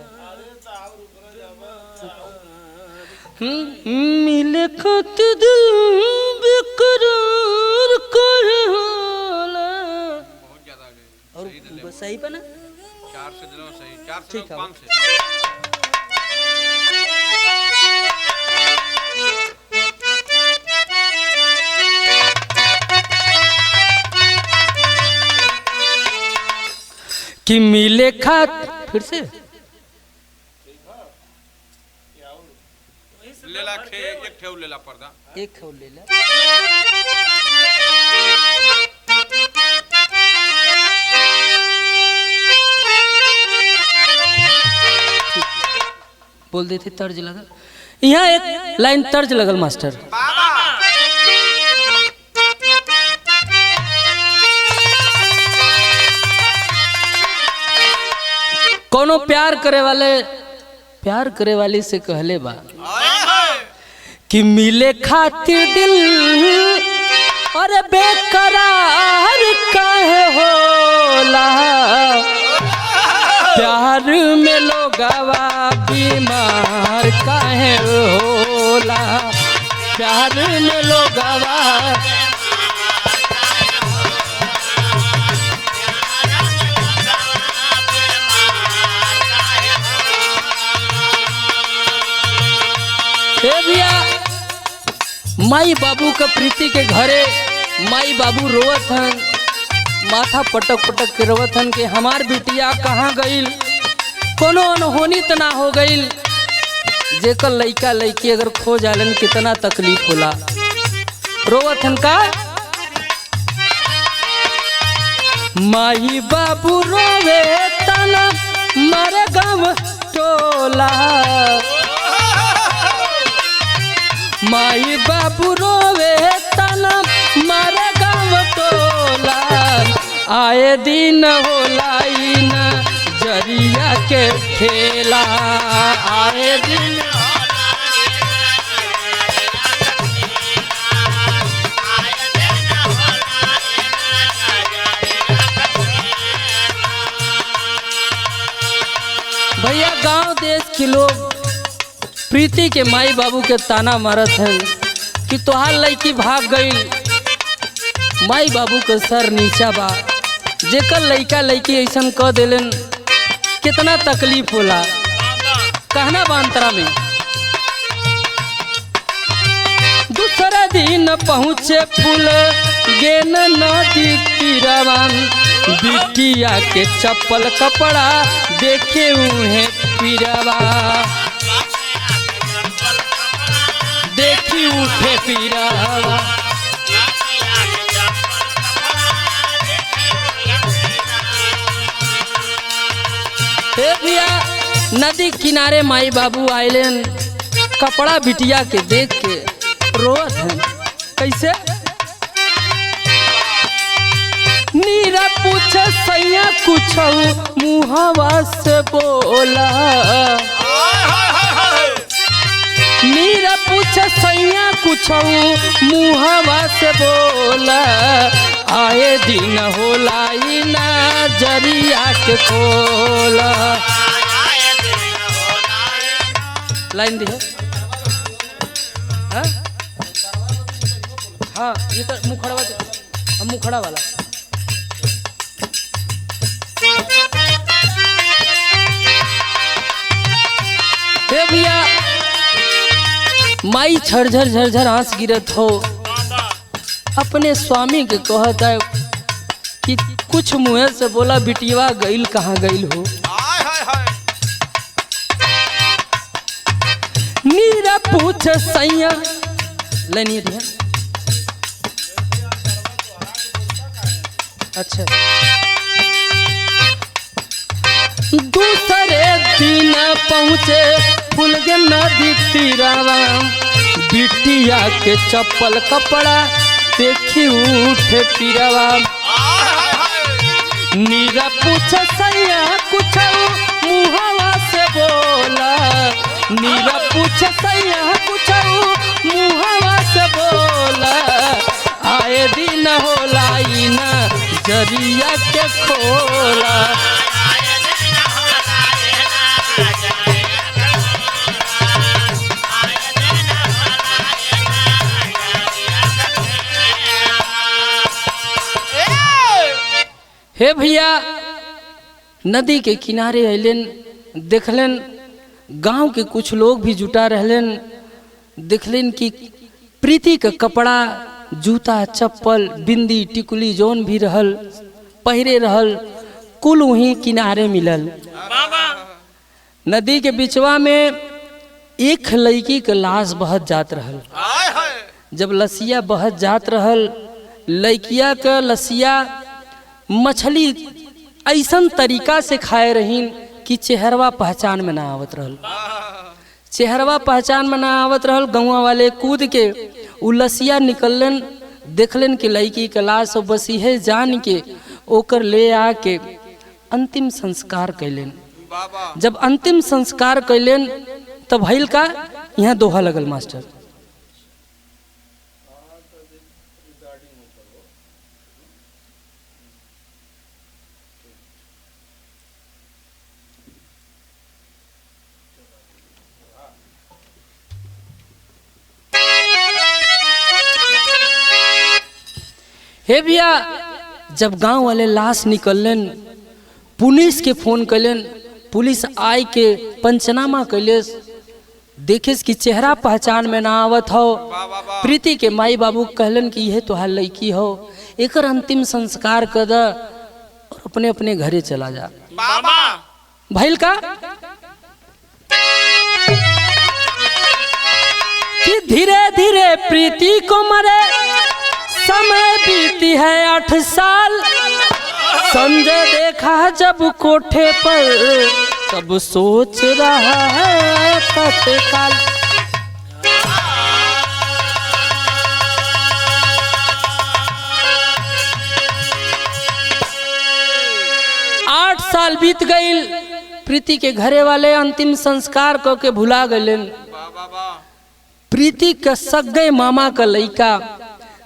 मिले खातिर दिल बेकरार काहे होला। बहुत ज्यादा और सही पे ना 4 से दिनों सही, 4 से 5 से। कि मिले खात फिर से लेला खे एक ठेव लेला पर्दा, एक ठेव लेला। बोल देते तर्ज लगल, यहाँ एक लाइन तर्ज लगल मास्टर। कोनो प्यार करे वाली से कहले बा कि मिले खातिर दिल अरे बेकरार काहे होला, प्यार में लोगवा बीमार काहे होला, प्यार में लोगवा। माई बाबू का प्रीति के घरे माई बाबू रोवत हन, माथा पटक पटक के रोवत हन कि हमार बिटिया कहाँ गईल, कोनो अनहोनी त ना हो गईल। जेकर लइका लइकी अगर खो जालन कितना तकलीफ होला। रोवत हन का माई बाबू रोवे तना मारे गाँव टोला, माई बाबू रोवे तना मारे गाँव टोला, आए दिन होला न जरिया जरिया के खेला आए दिन भैया गांव देश के लोग प्रीति के माई बाबू के ताना मारत हैं कि तोहार लड़की भाग गई। माई बाबू के सर नीचा बा, जेकर लड़का लड़की ऐसन कह देलन कितना तकलीफ होला। कहना बांतरा में दूसरा दिन पहुँचे फूल गेन नदी तीरवन बिटिया के चप्पल कपड़ा देखे उन्हें पीरवा देखी उठे पीरवा। हे भैया नदी किनारे माई बाबू आइलन, कपड़ा बिटिया के देख के रोत हैं। कैसे नीरा पूछ सैया कुछ मुहवा से बोला, नीरा पूछ सैया कुछ मुहवा से बोला आए दिन होला ई नजरिया के खोला। लाइन दी है हाँ ये तो मुखड़ा वाला भैया माई झरझर झरझर आंस गिरत हो, अपने स्वामी के कहता है कि कुछ मुँह से बोला बिटिया गईल कहाँ गईल हो। नीरा पूछ सैया लेनी दिया अच्छा दूसरे दिन पहुँचे फुलगे नदी तीरावा बिटिया के चप्पल कपड़ा देखी उठे पीरावा। नीरा पूछ सैया कुछ मुहवा से बोला, नीरा पूछ सैया कुछ मुहवा से बोला आए दिन होला ई नजरिया के खोला। हे भैया नदी के किनारे अलन, देखलन गांव के कुछ लोग भी जुटा रहलन, देखलन कि प्रीति का कपड़ा जूता चप्पल बिंदी टिकुली जोन भी रहल पहिरे रहल कुल वहीं किनारे मिलल। नदी के बिचवा में एक लड़की के लाश बहत जात रहल। जब लसिया बहत जात रहल, लड़किया का लसिया मछली ऐसन तरीका से खाए रहीन कि चेहरवा पहचान में ना आवत रहल। चेहरवा पहचान में ना आवत रहल। गौवा वाले कूद के उलसिया निकलन, देखलन कि लड़की के लाश बस इहे जान के ओकर ले आके अंतिम संस्कार कैलन। जब अंतिम संस्कार कैलन तब भइल का यहाँ दोहा लगल मास्टर। हे भैया जब गांव वाले लाश निकलन, पुलिस के फोन कैलन, पुलिस आई के पंचनामा कैलेस, देखेस कि चेहरा पहचान में ना आवत हो। प्रीति के माई बाबू कहलन कि यह तोहार लड़की हो, एकर अंतिम संस्कार कर द और अपने अपने घरे चला जा। भइल का कि धीरे धीरे प्रीति को मरे समय बीती है 8 साल। संजय देखा जब कोठे पर तब सोच रहा है तत्काल। आठ साल बीत गई, प्रीति के घरे वाले अंतिम संस्कार क के भुला गए। प्रीति के सगे मामा का लड़का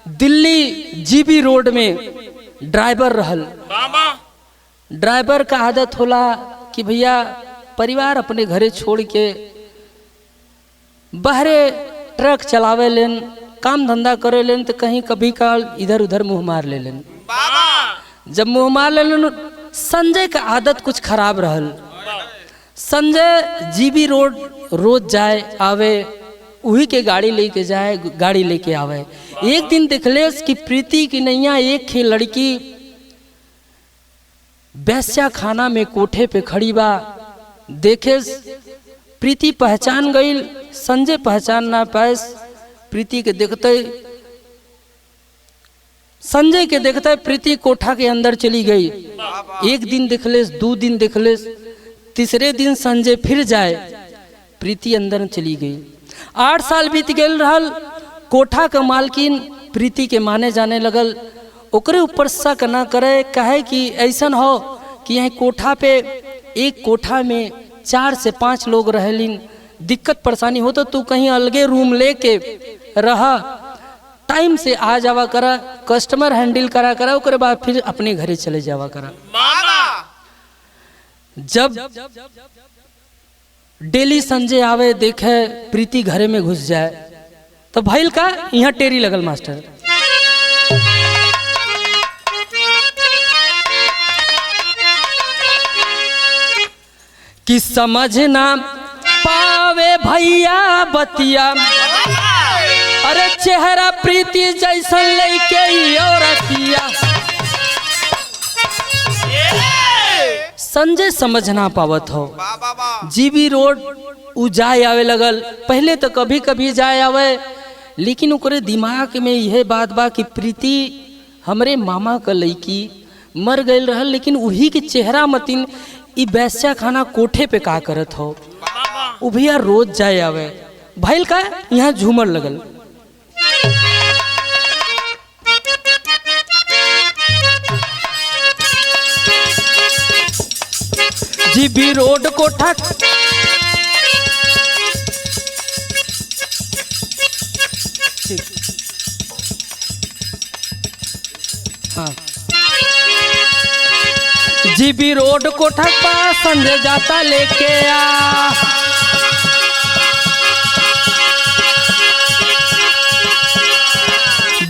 दिल्ली जीबी रोड में ड्राइवर रहल। ड्राइवर का आदत होला कि भैया परिवार अपने घरे छोड़ के बाहरे ट्रक चलावे लेन, काम धंधा करे लेन, तो कहीं कभी काल इधर उधर मुंह मार ले लेन। जब मुंह मार ले लेन, संजय का आदत कुछ खराब रहल। संजय जीबी रोड रोज जाए आवे, उही के गाड़ी लेके जाए, गाड़ी लेके आवे। एक दिन देखले कि प्रीति की नैया एक खे लड़की वैश्या खाना में कोठे पे खड़ी बा। देखे प्रीति पहचान गई, संजय पहचान ना पाए। प्रीति के देखते, संजय के देखते प्रीति कोठा के अंदर चली गई। एक दिन देखले, 2 दिन देखले, तीसरे दिन संजय फिर जाए, प्रीति अंदर चली गई। 8 साल बीत गए रहल। कोठा का मालकिन प्रीति के माने जाने लगल। ओकरे ऊपर शक न करे, कहे कि ऐसन हो कि यह कोठा पे, एक कोठा में 4 से 5 लोग रहलिन, दिक्कत परेशानी हो तो तू कहीं अलगे रूम लेके रहा, टाइम से आ जावा करा, कस्टमर हैंडल करा करा, ओकरे बाद फिर अपने घरे चले जावा करा। जब डेली संजय आवे देखे प्रीति घरे में घुस जाए, तो भइल का यहाँ टेरी लगल मास्टर। कि समझ ना पावे भैया बतिया, अरे चेहरा प्रीति जैसन लेके औरतिया। संजय समझ ना पावत हो। जीबी रोड उ जाए आवे लगल। पहले तो कभी कभी जाए आवे, लेकिन ओकरे दिमाग में यह बात बा कि प्रीति हमरे मामा का लड़की मर गई रहल, लेकिन वही के चेहरा मतिन ई वैश्या खाना कोठे पे का करत हो। उ भैया रोज जाए आवे। भइल का यहाँ झूमर लगल। जीबी रोड कोठा, हाँ, जीबी रोड कोठा पास संजय जाता लेके आ।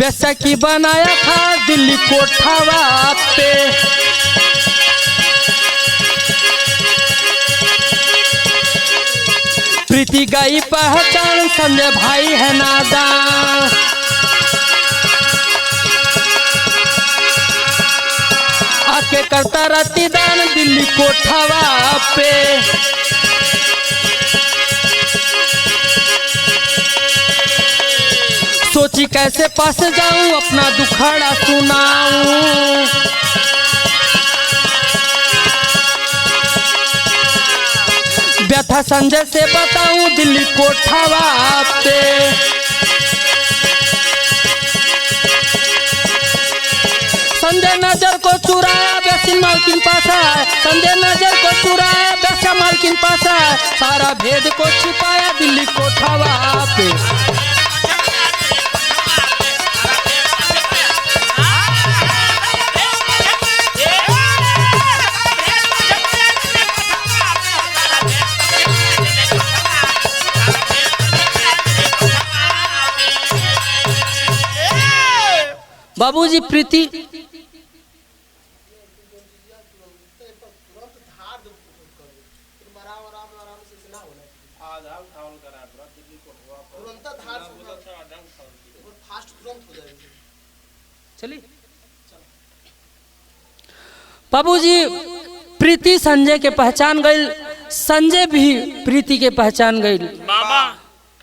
वैसा की बनाया था दिल्ली कोठावा पे। प्रीति गई पहचान, संजय भाई है नादान। आके करता रहती दान दिल्ली कोठावा पे। सोची कैसे पास जाऊं, अपना दुखड़ा सुनाऊं। व्यथा संजय से बताऊं दिल्ली कोठावा पे। संजय नजर को चुराया, वैसी मालकिन पास है। संजय नजर को चुराया, वैसा मालकिन पास है। सारा भेद को छिपाया दिल्ली कोठावा पे। बाबूजी प्रीति चलिए बाबूजी प्रीति संजय के पहचान गई, संजय भी प्रीति के पहचान गई।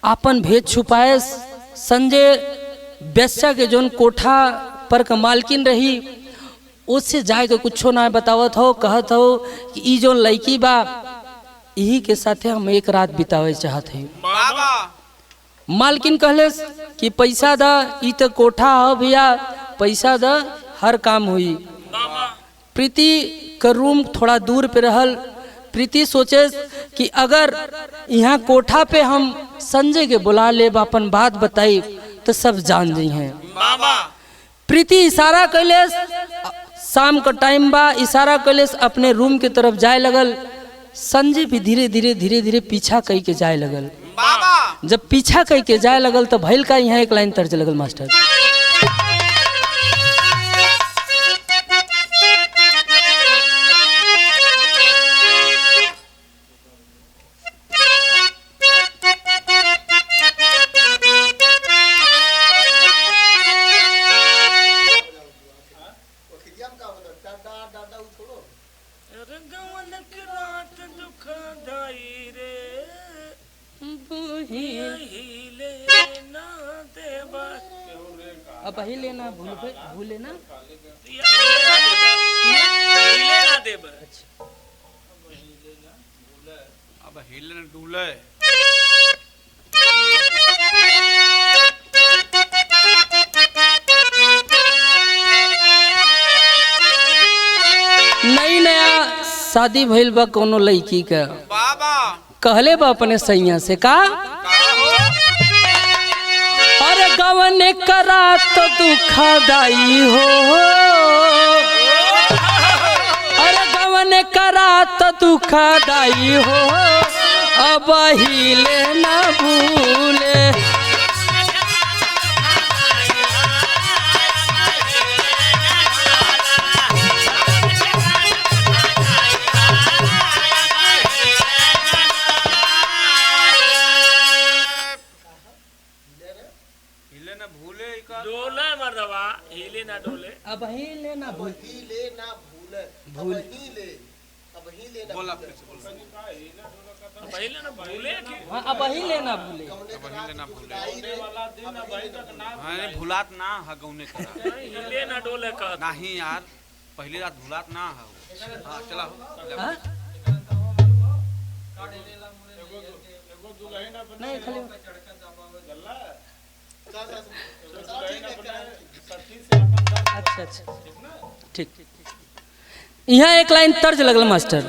आपन भेद छुपाए। संजय वैश्या के जोन कोठा पर का मालकिन रही, उससे जाए के कुछो ना बतावत हो, कहत हो कि ई जोन लड़की बा, यही के साथे हम एक रात बितावे चाहत है। मालकिन कहले कि पैसा दा, ई तो कोठा हो भैया, पैसा दा, हर काम हुई। प्रीति का रूम थोड़ा दूर पे रहल। प्रीति सोचे कि अगर यहाँ कोठा पे हम संजय के बुला ले अपन बात बताई तो सब जान जी हैं। प्रीति इशारा कैले, शाम का टाइम बा, इशारा कैले अपने रूम के तरफ जाए लगल। संजय भी धीरे धीरे पीछा कई के जाए लगल। जब पीछा कई के जाए लगल तो भैल का यहाँ एक लाइन तर्ज लगल मास्टर। अब ही लेना भूले ना अब हिले डूले नई नया शादी भइल बा कोनो लड़की का, कहले बा अपने सैया से का अरे गवन करा तो दुखदाई हो, अरे गवन करा तो दुखदाई हो, अब हिले ना भूले। अब हिले ना भूले, भूल अब ही ले बोला हाँ अब ही लेना भूले, हाँ भुलात ना है गौने करा हिले ना डोले का नहीं यार, पहली रात भुलात ना है। हाँ चला हाँ? नहीं खाली अच्छा अच्छा ठीक। यहाँ एक लाइन तर्ज लगल मास्टर।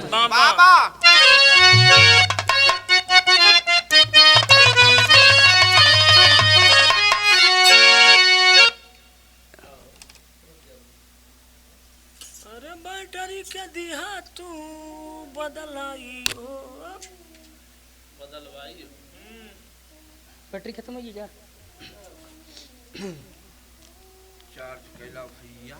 अरे बैटरी के दिहा तू बदलाई हो, बदलवाई बैटरी खत्म हो गई क्या? चार्ज कैला भैया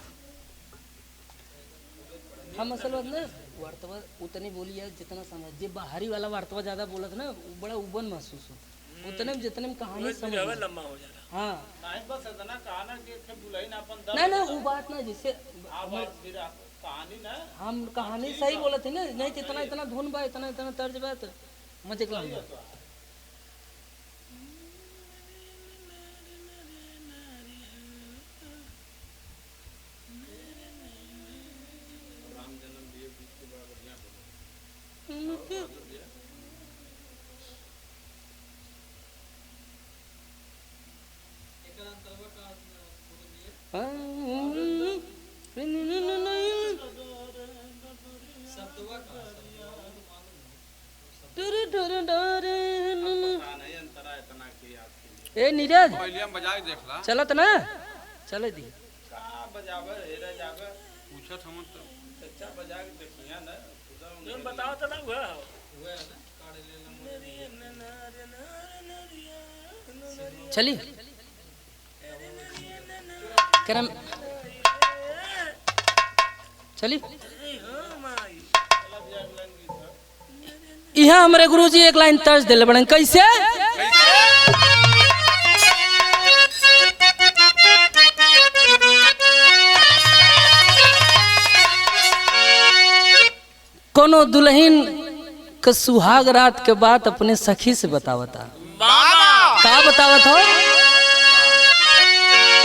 हम असल बात ना वार्तवा उतनी बोली है जितना समझ, जे बाहरी वाला वार्तवा ज्यादा बोलत ना वो बड़ा उबन महसूस होता, उतने में जितने में कहानी समझ लंबा हो जा रहा। हाँ नहीं बस इतना कहाना कि बुलाई ना अपन नहीं नहीं वो बात ना जिससे कहानी ना हम कहानी सही बोलत है ना, नहीं तो इतना इतना धुन बा, इतना इतना तर्ज बा तो मजे के लाऊंगा। ए नीरज बजाए देख ला चलत ना चले दी बजावे हेरा जावे पूछत हम तो अच्छा बजा के देखिया ना तुम बताओ तो ना हुआ चली करम चली। यहाँ हमारे गुरुजी एक लाइन तर्ज दिले बड़े कैसे कोनो दुल्हन के सुहाग रात के बाद अपने सखी से बतावता का बतावत हो,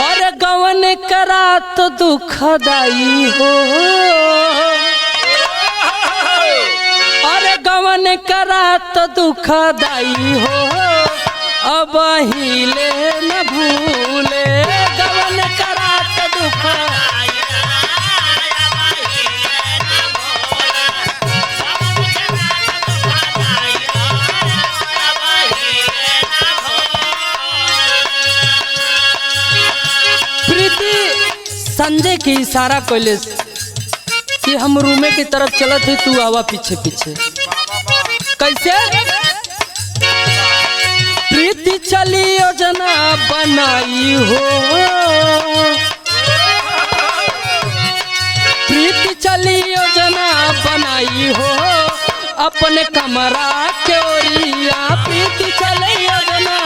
अरे गवन करा तो दुखदाई हो, अरे गवन करा तो दुखदाई हो, अब हिले न भूले, गवन करा तो दुखदाई संजय के इशारा कैले कि हम रूमे की तरफ चलत है, तू आवा पीछे पीछे। कैसे? प्रीति चली योजना बनाई हो, प्रीति चली योजना बनाई हो, अपने कमरा के ओरिया प्रीति चली योजना।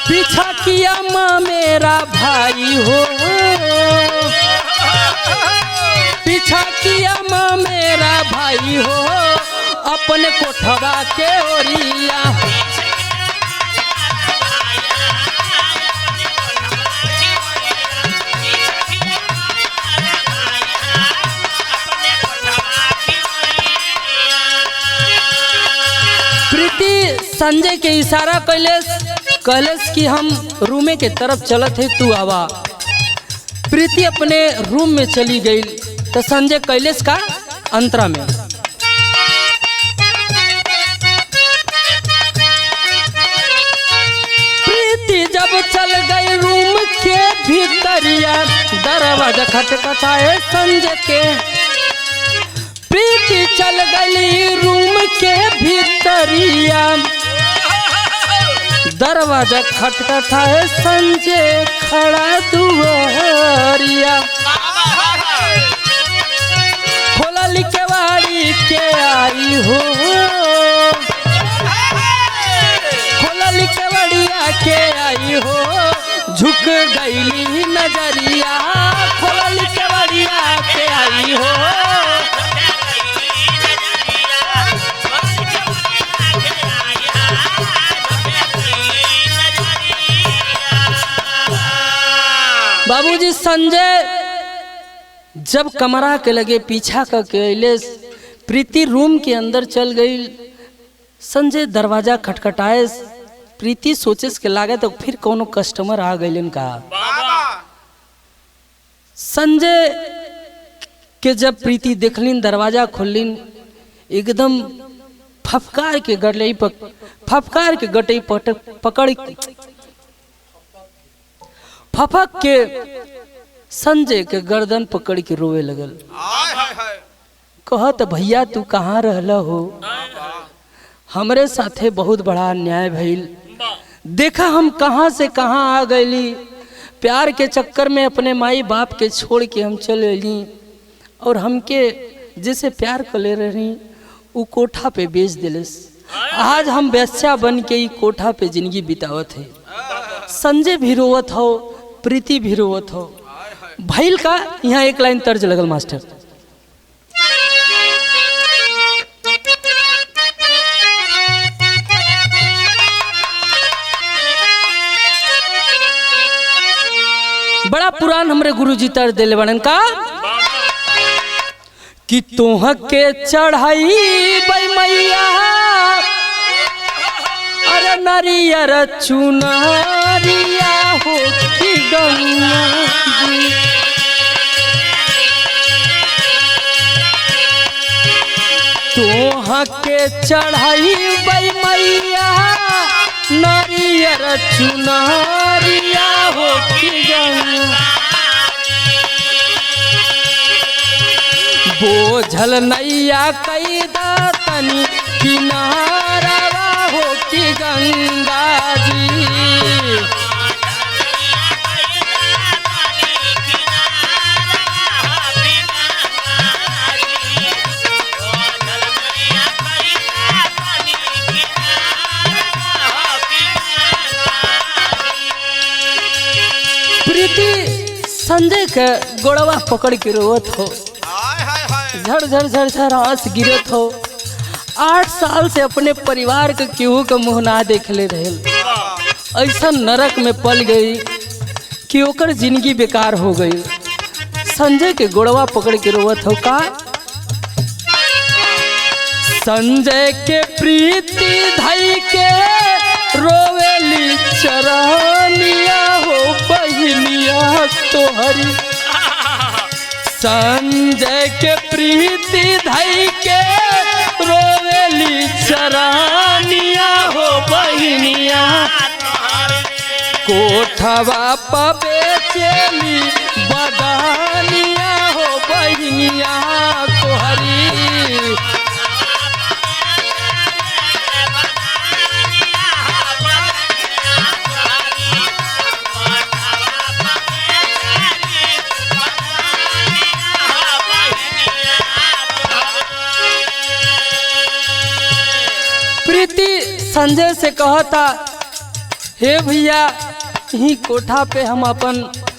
पीछा किया माँ मेरा भाई हो, पीछा किया माँ मेरा भाई हो, अपने कोठवा के ओरिया। प्रीति संजय के इशारा कैलेस कि हम रूमे के तरफ चलत है, तू आवा। प्रीति अपने रूम में चली गई तो संजय कैलेस का अंतरा में। प्रीति जब चल गई रूम के भीतरिया, दरवाजा खटखटाए संजय के। प्रीति चल गई रूम के भीतरिया, दरवाजा खटखटाए संजय खड़ा दुआरिया। खोला लिकेवाड़ी के आई हो, खोला लिकेवाड़िया के आई हो, झुक गईली नजरिया। खोला लिकेवाड़िया के आई हो, बाबूजी संजय जब कमरा के लगे पीछा करके अले, प्रीति रूम के अंदर चल गई। संजय दरवाजा खटखटाए, प्रीति सोचे के लागे तो फिर कोनो कस्टमर आ गए का। संजय के जब प्रीति देखलिन दरवाजा खोलिन, एकदम फफकार के गटई पकड़ फफक के संजय के गर्दन पकड़ के रोवे लगल। कहत भैया तू कहाँ रहला हो, हमरे साथे बहुत बड़ा अन्याय भइल। देखा हम कहाँ से कहाँ आ गईली, प्यार के चक्कर में अपने माई बाप के छोड़ के हम चले अली, और हमके जैसे प्यार कर ले रही वो कोठा पे बेच दिलस। आज हम बेस्या बन के ही कोठा पे जिंदगी बितावत है। संजय भी रोवत हो, प्रीति भी रोवत हो। भइल का यहाँ एक लाइन तर्ज लगल मास्टर। बड़ा पुरान हमरे गुरुजी तर्ज देले बनन का कि तोह के चढ़ाई बई मैया, अरे नरियर चुनरिया हो कि गंगा जी। तोह के चढ़ाई बई मैया, नरियर चुनरिया हो कि गंगा। बोझल नैया कैदा तनी किनारा हो कि गंगा जी। प्रीति संजय के गोड़वा पकड़ के रोवत हो, झड़ झड़ झड़ झड़ आंस गिरत हो। 8 साल से अपने परिवार के केहू के मुँह ना देखले रहल, ऐसा नरक में पल गई कि ओकर जिंदगी बेकार हो गई। संजय के गोड़वा पकड़ के रोवत हो का। संजय के प्रीति धई के रोवेली चरनिया हो बहिनिया तोहरी। संजय के प्रीति धई के रोवेली चरानिया हो बहिनिया कोठवा पर बेचेली बदानिया हो बहिनिया तोहरी प्रीति संजय से कहता हे भैया यही कोठा पे हम अपन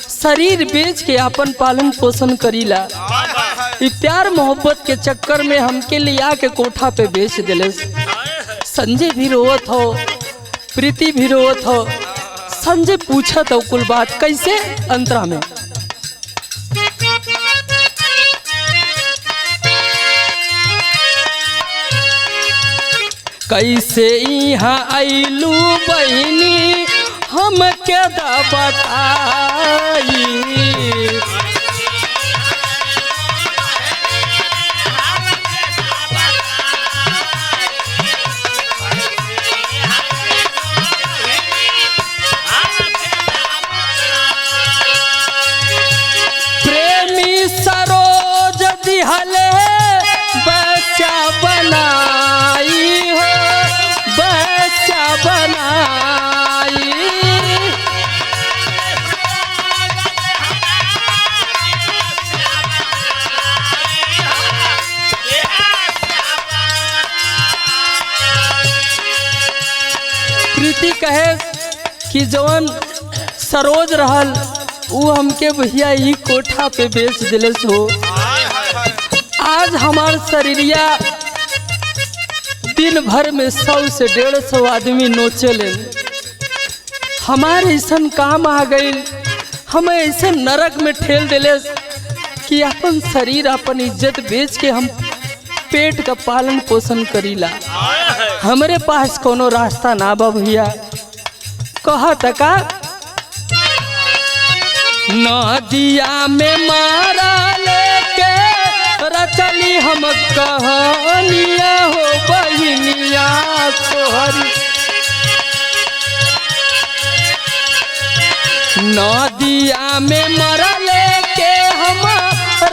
शरीर बेच के अपन पालन पोषण करीला। ई प्यार मोहब्बत के चक्कर में हमके लिया के कोठा पे बेच दिले। संजय भी रोवत हो, प्रीति भी रोवत हो। संजय पूछत हो कुल बात कैसे अंतरा में। कैसे यहाँ आइलू बहिनी हम के बताई प्रेमी सरोज दिहले बच्चा बनाई हो बच्चा बनाई प्रीति कहे कि जवन सरोज रहल वो हमके भैया ही कोठा पे बेच दिले हो। आज हमार शरीरिया दिन भर में 100 से 150 आदमी नोचे ले। हमारे ऐसा काम आ गई हमें ऐसे नरक में ठेल दिले कि अपन शरीर अपन इज्जत बेच के हम पेट का पालन पोषण करीला। हमारे पास कोनो रास्ता ना बा भैया। कहा तका नदिया में मारा लेके रचली हम कहानिया हो बहिनिया तोहरी नदिया में मरा लेके हम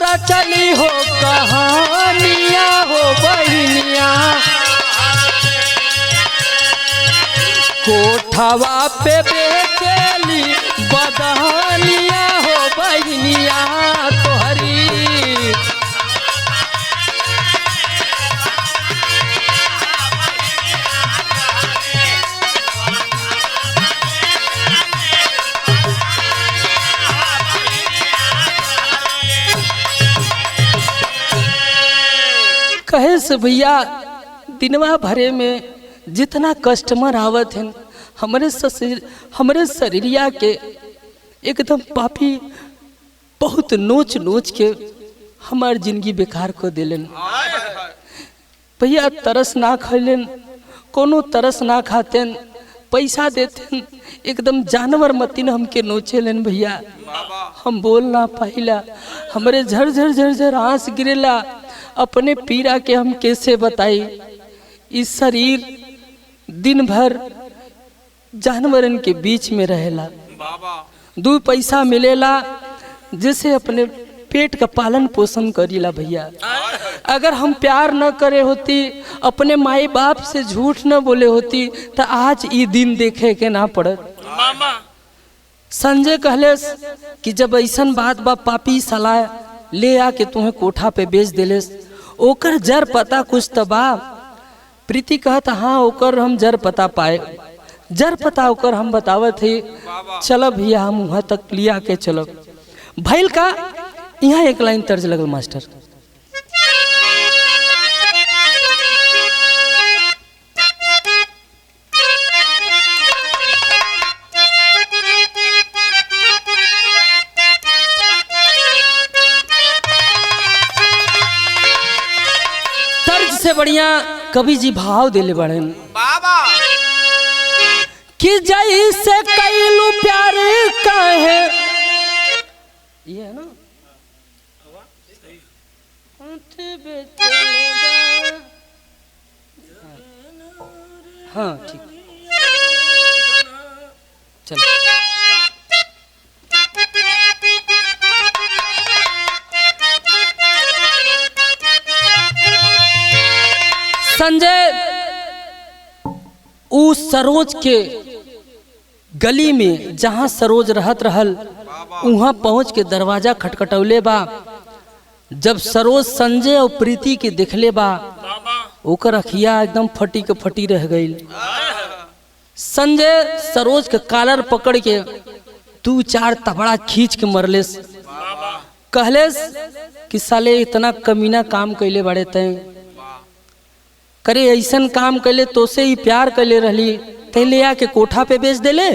रचली हो कहानिया हो बहिनिया कोठवा पे बेचली बदहनिया हो बहिनिया तोहरी कहे से भैया दिनवा भरे में जितना कस्टमर आवत हैं हमारे शरीरिया के एकदम पापी बहुत नोच नोच के हमार जिंदगी बेकार को दिलन। भैया तरस ना खैलन कोनो तरस ना खातेन पैसा देते एकदम जानवर मतीन हमके नोचे लेन भैया। हम बोल ना पाइला हमारे झर झर झर झर आंस गिरेला अपने पीड़ा के हम कैसे बताई। इस शरीर दिन भर जानवरन के बीच में रहेला दो पैसा मिलेला जैसे अपने पेट का पालन पोषण करीला भैया। अगर हम प्यार न करे होती अपने माई बाप से झूठ न बोले होती तो आज ये दिन देखे के ना पड़त। संजय कहलेस कि जब ऐसा बात बा पापी सलाह ले आके तुम्हें कोठा पे बेच दिलेस ओकर जर पता कुछ तबा। प्रीति कहता हाँ ओकर हम जर पता पाए जर पता ओकर हम बतावत है चलो भैया हम वहाँ तक लिया के चलो भैल का। यहाँ एक लाइन तर्ज लगल मास्टर तर्ज से बढ़िया कवि जी भाव दिले बड़े बाबा कि जैसे कैलू प्यार काहे ये है ना बेचलेगा। हाँ ठीक, चलो। संजय उस सरोज के गली में जहाँ सरोज रहत रहल वहाँ पहुँच के दरवाजा खटखटौले बा। जब सरोज संजय और प्रीति के देखले बा ओकर अखिया एकदम फटी के फटी रह गई। संजय सरोज के कॉलर पकड़ के 2-4 तबड़ा खींच के मरलेस। कहलेस कि साले इतना कमीना काम कैले बड़े तय, करे ऐसन काम कैले तो से ही प्यार कैले रहली ते ले आके कोठा पे बेच देले।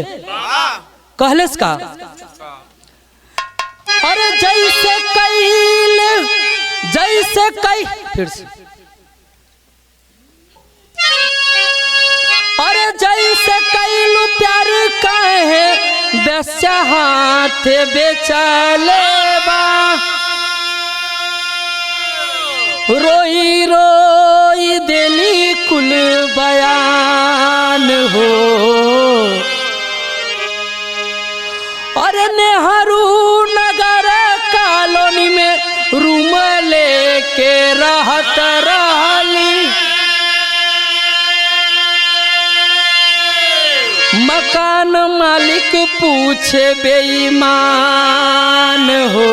कहलेस का अरे जैसे कैल जैसे कई फिर से अरे जैसे कैलू प्यार काहे बेचा हाथ बेचले बा। रोई रोई दिली कुल बयान हो। अरे नेहरू नगर कॉलोनी में रूम लेके रहत रहली। मकान मालिक पूछे बेईमान हो।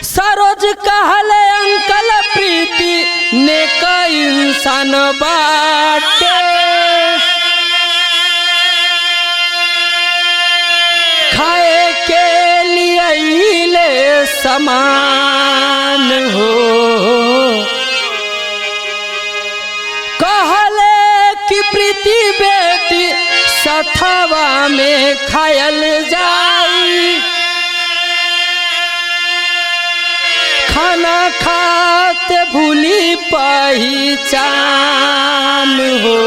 सरोज कहले अंकल प्रीति ने का इंसान बाटे। खाए के लिए ले समान हो। कहले कि प्रीति बेटी सथवा में खायल जाई। खाना खाते भूली पहचान हो।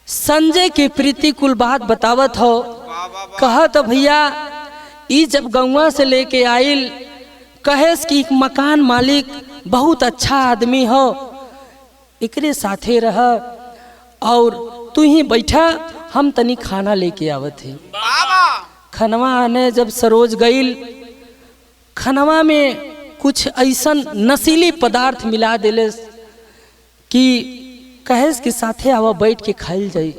संजय की प्रीति कुल बात बतावत हो। कहत भैया ई जब गौवा से लेके आइल कहेस कि एक मकान मालिक बहुत अच्छा आदमी हो, एकरे साथे रह और तू ही बैठा, हम तनी खाना लेके आवत है। खनवा आने जब सरोज गईल, खनवा में कुछ ऐसन नशीली पदार्थ मिला दिले कि कहेस कि साथे आवा बैठ के खाइल जाई।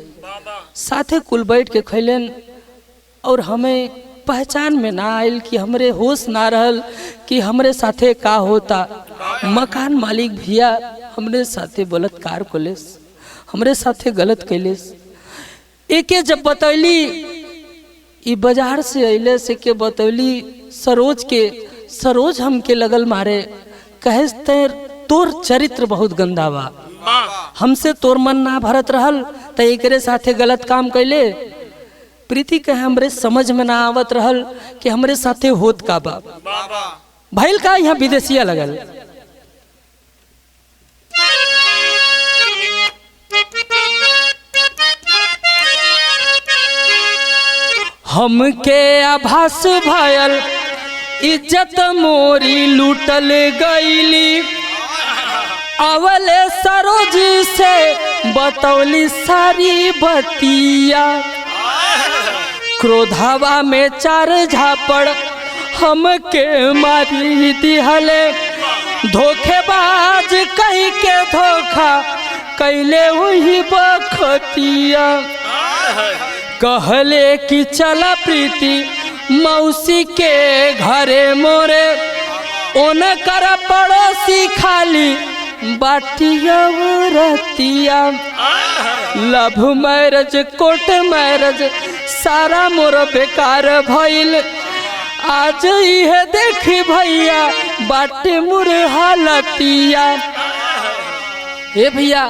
साथे कुल बैठ के खैलन और हमें पहचान में ना आयल कि हमरे होश ना रहल कि हमरे साथे का होता। मकान मालिक भैया हमरे साथे बलात्कार कलेस, हमरे साथे गलत कैलेस। एके जब बतैली ई बाजार से अइले से के बतौली सरोज के, सरोज हमके लगल मारे। कहेस तोर चरित्र बहुत गंदा बा, हमसे तोर मन ना भरत रहल त एकरे साथे गलत काम कैले। प्रीति कहे हमरे समझ में ना आवत रहल कि हमरे साथे होत का बा। भइल का यहाँ विदेशिया लगल। हमके आभास भयल इज्जत मोरी लूटल गईली। अवले सरोज से बतौली सारी बतिया। क्रोधावा में 4 झापड़ हमके मारी दिहले। धोखेबाज कहीं के धोखा कैले वही बखतिया। कहले कि चला प्रीति मौसी के घरे मोरे, ओन कर पड़ोसी खाली बाटिया रतिया। लव मैरिज कोर्ट मैरिज सारा मोर बेकार भइल। आज यह देखी भैया बाटे मोर हालतिया। हे भैया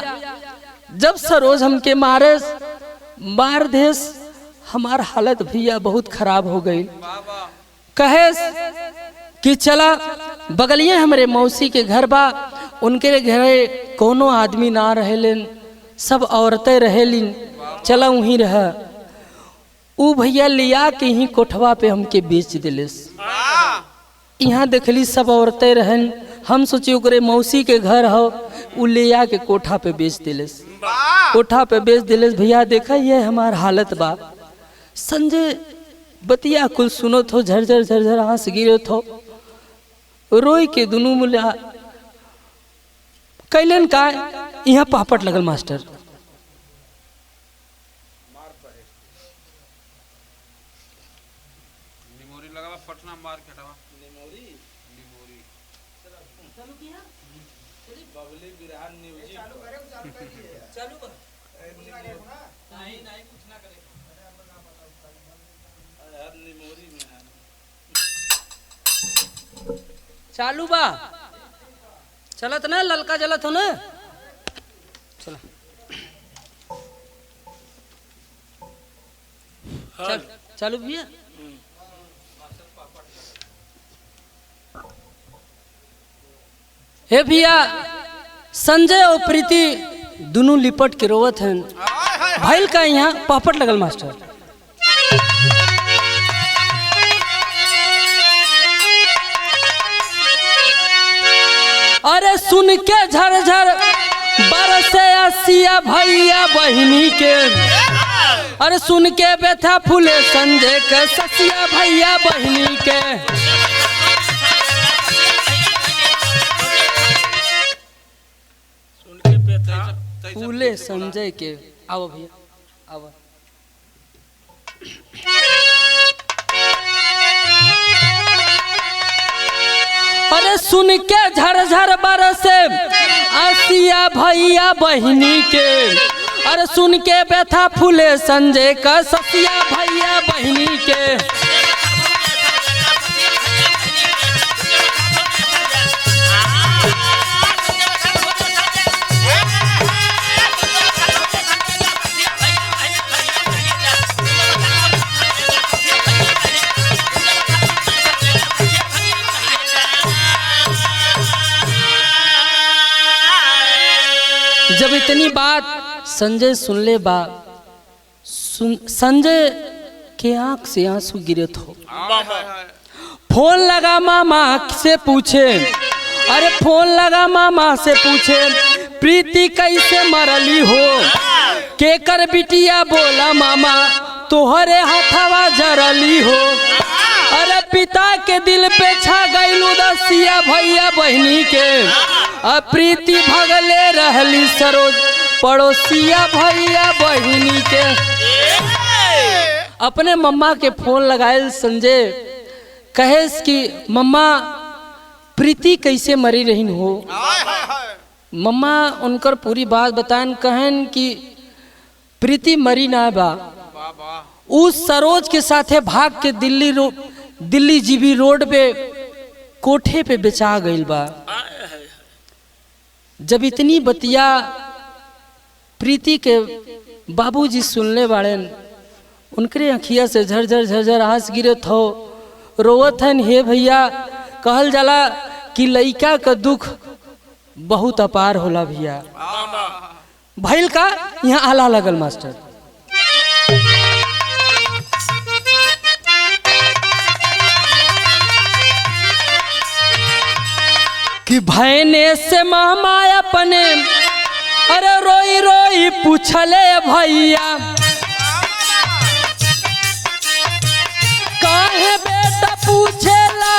जब सरोज हमके मार देश, हमार हालत भैया बहुत खराब हो गई। कहे कि चला बगलिए हमरे मौसी के घर बा, उनके घरे कोनो आदमी ना रहेलिन, सब औरतें रहेलिन, चला वहीं रह। ऊ भैया लिया के ही कोठवा पे हमके बेच दिले। यहाँ देखली सब औरतें रहन, हम सोची ओकरे मौसी के घर हो, ऊ लिया के कोठा पे बेच दिले। कोठा पे बेच दिले। भैया देखा ये हमार हालत बा। संजय बतिया कुल सुनो थो, झरझर झरझर आंस गिरे थो, रोई के दुनू मुला कैलन का। यहाँ पापट लगल मास्टर। चालू बा चलत ना, ललका जलत हो ना, चला चल चालू भैया। हे भैया संजय और प्रीति दोनों लिपट के रोवत हैं। भैल का यहाँ पापड़ लगल मास्टर। अरे सुन के झरझर बरसे असिया भैया बहिनी के, अरे सुन के व्यथा फूले संजय के ससिया भैया बहिनी के। फूले संजय के। आओ भैया आओ। अरे सुन के झरझर बरसे असिया भैया बहिनी के, अरे सुन के व्यथा फूले संजय का ससिया भैया बहिनी के। जब इतनी बात संजय सुन ले बा, संजय के आंख से आंसू गिरे थो। फोन लगा मामा से पूछे, अरे फोन लगा मामा से पूछे प्रीति कैसे मरली हो। केकर बिटिया बोला मामा तोहरे हथवा जरली हो। अरे पिता के दिल पे छा गई उदासिया भैया बहिनी के। प्रीति भगले रहली सरोज पड़ोसिया भैया बहिनी के। अपने मम्मा के फोन लगाए संजय कहेस कि मम्मा प्रीति कैसे मरी रही हो। मम्मा उनकर पूरी बात बताएं, कहन कि प्रीति मरी ना बा, उस सरोज के साथे भाग के दिल्ली जीबी रोड पे कोठे पे बेचा गई बा। जब इतनी बतिया प्रीति के बाबूजी सुनले बाड़े, उनके अखिया से झरझर झरझर आंस गिरे थो, रोवत हन। हे भैया कहल जाला कि लइका का दुख बहुत अपार होला भैया। भैल का यहाँ आला लगल मास्टर। कि भैने से मामा अपने, अरे रोई रोई पूछले भैया काहे बेटा पूछेला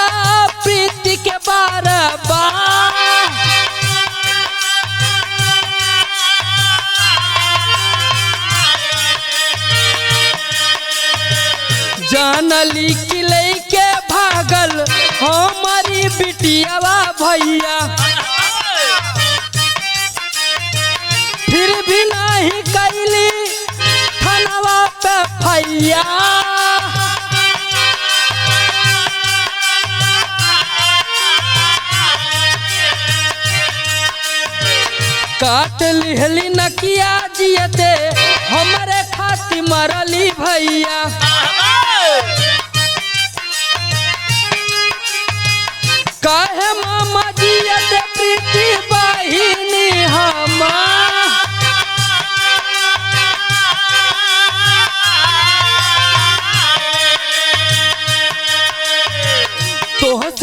प्रीति के बारे बार। जानली कि लइके भागल हमारी बिटियावा भैया, फिर भी नहीं कैली थनवा पे भैया। काट लिहली नकिया जियते हमरे खातिर मरली भैया। काहे मामा जियते प्रीति बहिनी हमा।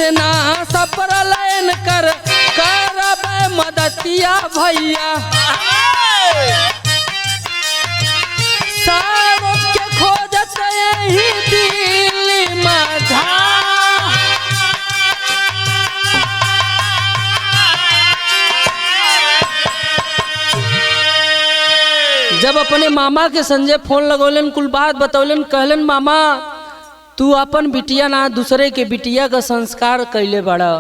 ऐसे ना सपरलैन कर करब मदतिया भैया सरोज के खोजत यही दिल मझा जब अपने मामा के संजय फोन लगौलन कुल बात बतौलन कहलन मामा तू अपन बिटिया ना दूसरे के बिटिया का संस्कार कैले बड़ा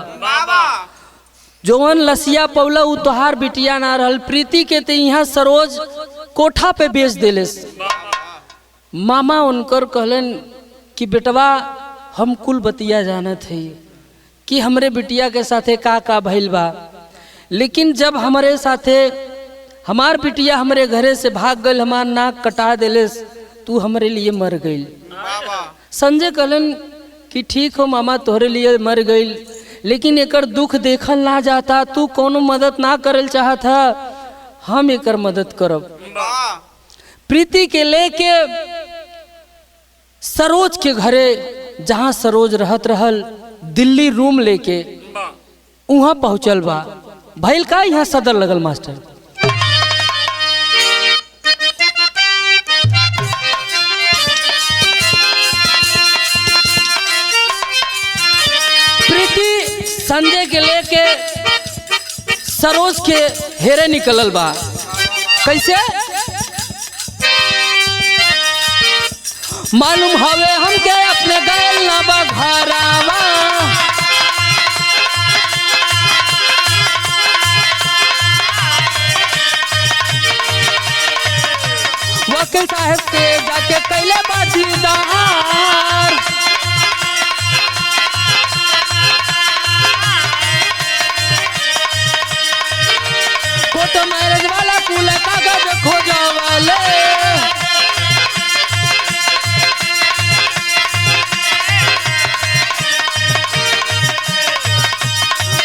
जौन लसिया पौला उ तोहार बिटिया ना रहल प्रीति के ते यहाँ सरोज कोठा पे बेच देलेस। मामा उनकर कहलन कि बेटवा हम कुल बतिया जानत है कि हमरे बिटिया के साथे का भइल बा, लेकिन जब हमारे साथे हमार बिटिया हमरे घरे से भाग गई हमार नाक कटा देलेस तू हमरे लिए मर गई। संजय कहलन कि ठीक हो मामा तोहरे लिए मर गई, लेकिन एकर दुख देखल ना जाता, तू कोनो मदद ना करल चाहता हम एकर मदद करब। प्रीति के लेके सरोज के घरे जहाँ सरोज रहत रहल दिल्ली रूम लेके वहाँ पहुँचल बा। भइल का यहाँ सदर लगल मास्टर प्रीति संजय के लेके सरोज के हेरे निकलल बा। कैसे मालूम हवे हमके अपने गैल ना बा घरावा वकील साहब से जाके कैले बा दीदार कोर्ट मैरिज वाला कुल कागज खोजवाले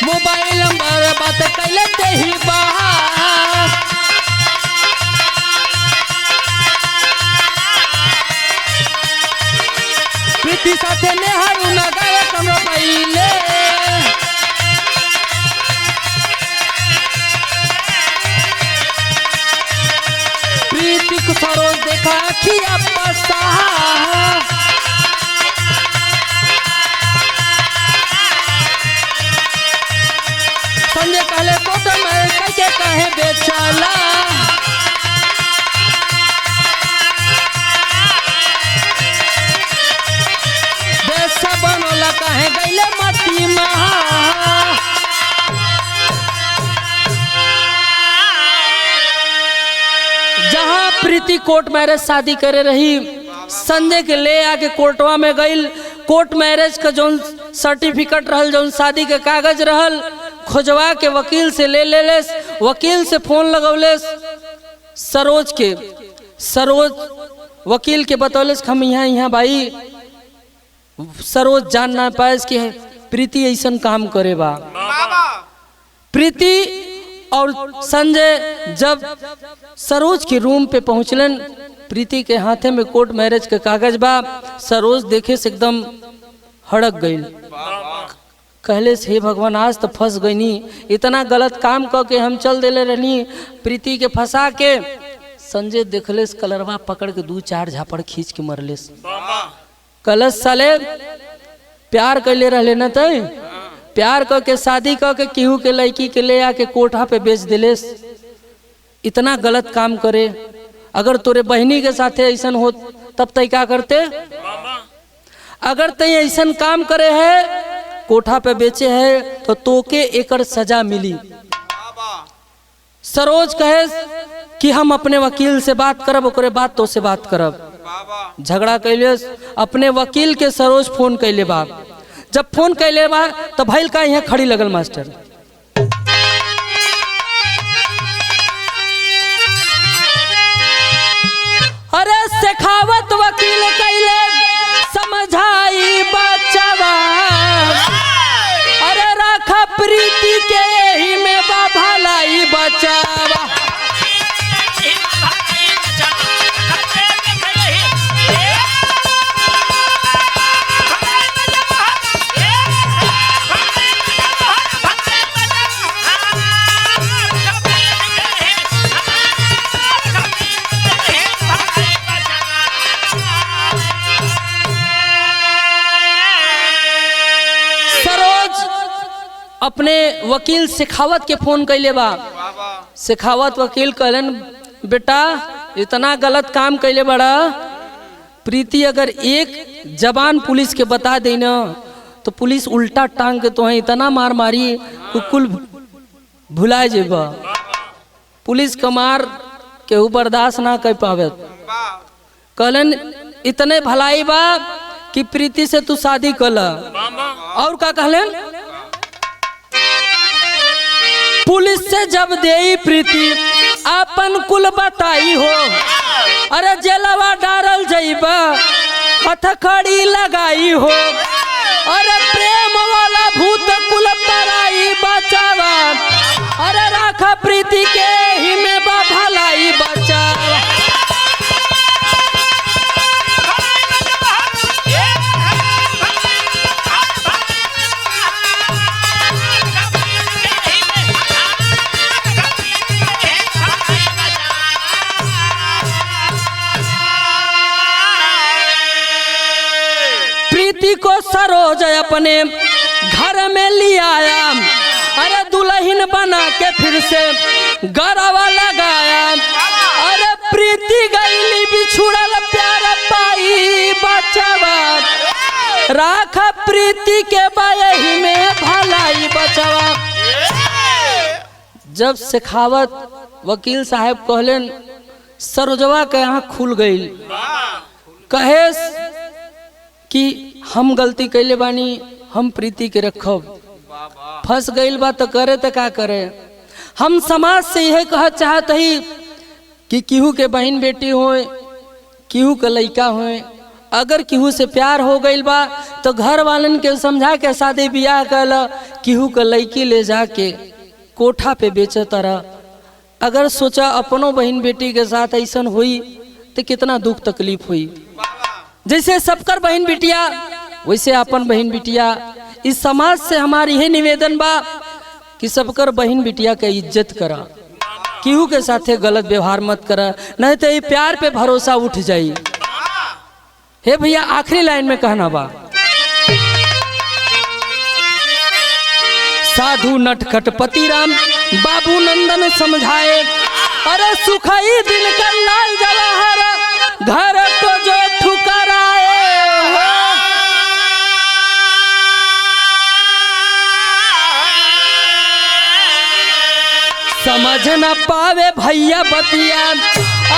मोबाइल नंबर बात कैले ते ही बाहर प्रीति साथे नेहरू न गए कमरो पहिले प्रीति को सरोज देखा अखिया पसा संजय कहले कोट में कैसे कहे बेचाला देश बनोला कहे गैले मती महा जहाँ प्रीति कोर्ट मैरिज शादी करे रही संजय के ले आके कोर्टवा में गई। कोर्ट मैरिज का जौन सर्टिफिकेट रहल जौन शादी के कागज रहल खोजवा के वकील से ले लेस। वकील से फोन लगौलेस सरोज के। सरोज वकील के बतौलेस हम यहाँ भाई सरोज जान ना पाए कि प्रीति ऐसन काम करे बा। प्रीति और संजय जब सरोज के रूम पे पहुंचलन प्रीति के हाथे में कोर्ट मैरिज के कागज बा। सरोज देखे से एकदम हड़क गई। कहले से हे भगवान आज तो फंस गई नी, इतना गलत काम करके हम चल देले रहनी प्रीति के फंसा के। संजय देखले कलरवा पकड़ के 2-4 झापड़ खींच के मरले। कलश साले प्यार कैले रहले न तय प्यार करके शादी करके केहू के लड़की के ले आके कोठा पे बेच दिले। इतना गलत काम करे अगर तोरे बहनी के साथे ऐसन हो तब तय क्या करते। अगर तय ऐसन काम करे है कोठा पे बेचे है तो तोके एकर सजा मिली। सरोज कहे कि हम अपने वकील से बात करब ओकरे बाद तो से बात करब। झगड़ा कैले अपने वकील के सरोज फोन कैले बा। जब फोन कैले बा तो भइल का यहाँ खड़ी लगल मास्टर। अरे शेखावत वकील कैले समझाई बचावा। अरे राखा प्रीति के ही में बा भलाई बचावा। अपने वकील शेखावत के फोन कैले बा। शेखावत वकील कहलन बेटा इतना गलत काम कैले बड़ा, प्रीति अगर एक जबान पुलिस के बता दे न तो पुलिस उल्टा टांग के तो इतना मार मारी कुल भुला जेबा। पुलिस का मार केहू बर्दाश्त ना कर पावे। कहलन इतने भलाई बा कि प्रीति से तू शादी कर ला। और का कहलन पुलिस से जब देई प्रीति अपन कुल बताई हो, अरे जेलवा डारल जइबा हथकड़ी लगाई हो, अरे प्रेम वाला भूत कुल पराई बचावा, अरे राखा प्रीति के ही में बा भलाई बचावा। प्रीति को सरोज अपने घर में लिया आया, अरे दुल्हन बना के फिर से गरवा लगाया, अरे प्रीति गईली बिछुड़ल प्यार पाई बचावा, राखा प्रीति के बायही में भलाई बचावा। जब शेखावत वकील साहब कहलन सरोजवा के यहाँ खुल गई, कहे कि हम गलती कैले बानी, हम प्रीति के रखब, फंस गईल बा तो करे तो का करे। हम समाज से यह कह चाहत ही कि केहू के बहन बेटी होए, केहू के लइका होए, अगर केहू से प्यार हो गईल बा तो घर वालन के समझा के शादी ब्याह कर, केहू के लइकी ले जाके कोठा पे बेचे तरह। अगर सोचा अपनों बहन बेटी के साथ ऐसा हुई तो कितना दुख तकलीफ हुई। जैसे सबकर बहन बिटिया वैसे अपन बहन बिटिया। इस समाज से हमारी यह निवेदन बा कि सबकर बहन बिटिया के इज्जत करा, केहू के साथे गलत व्यवहार मत करा, नहीं तो ये प्यार पे भरोसा उठ जाई। हे भैया आखिरी लाइन में कहना बा, साधु नटखट पति राम बाबू नंदन समझाए, अरे सुखाई दिन का लाल जवाहर घर को जो ठुकराए, समझ न पावे भैया बतिया,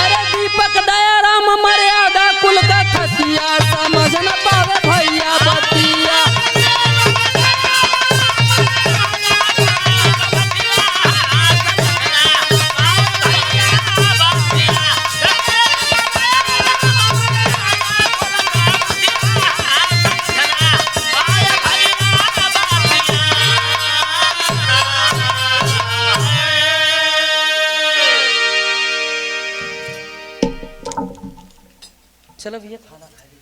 अरे दीपक दया राम मर्यादा कुल का खसिया, समझ न पावे भैया बतिया। चलो भैया खाना खाए।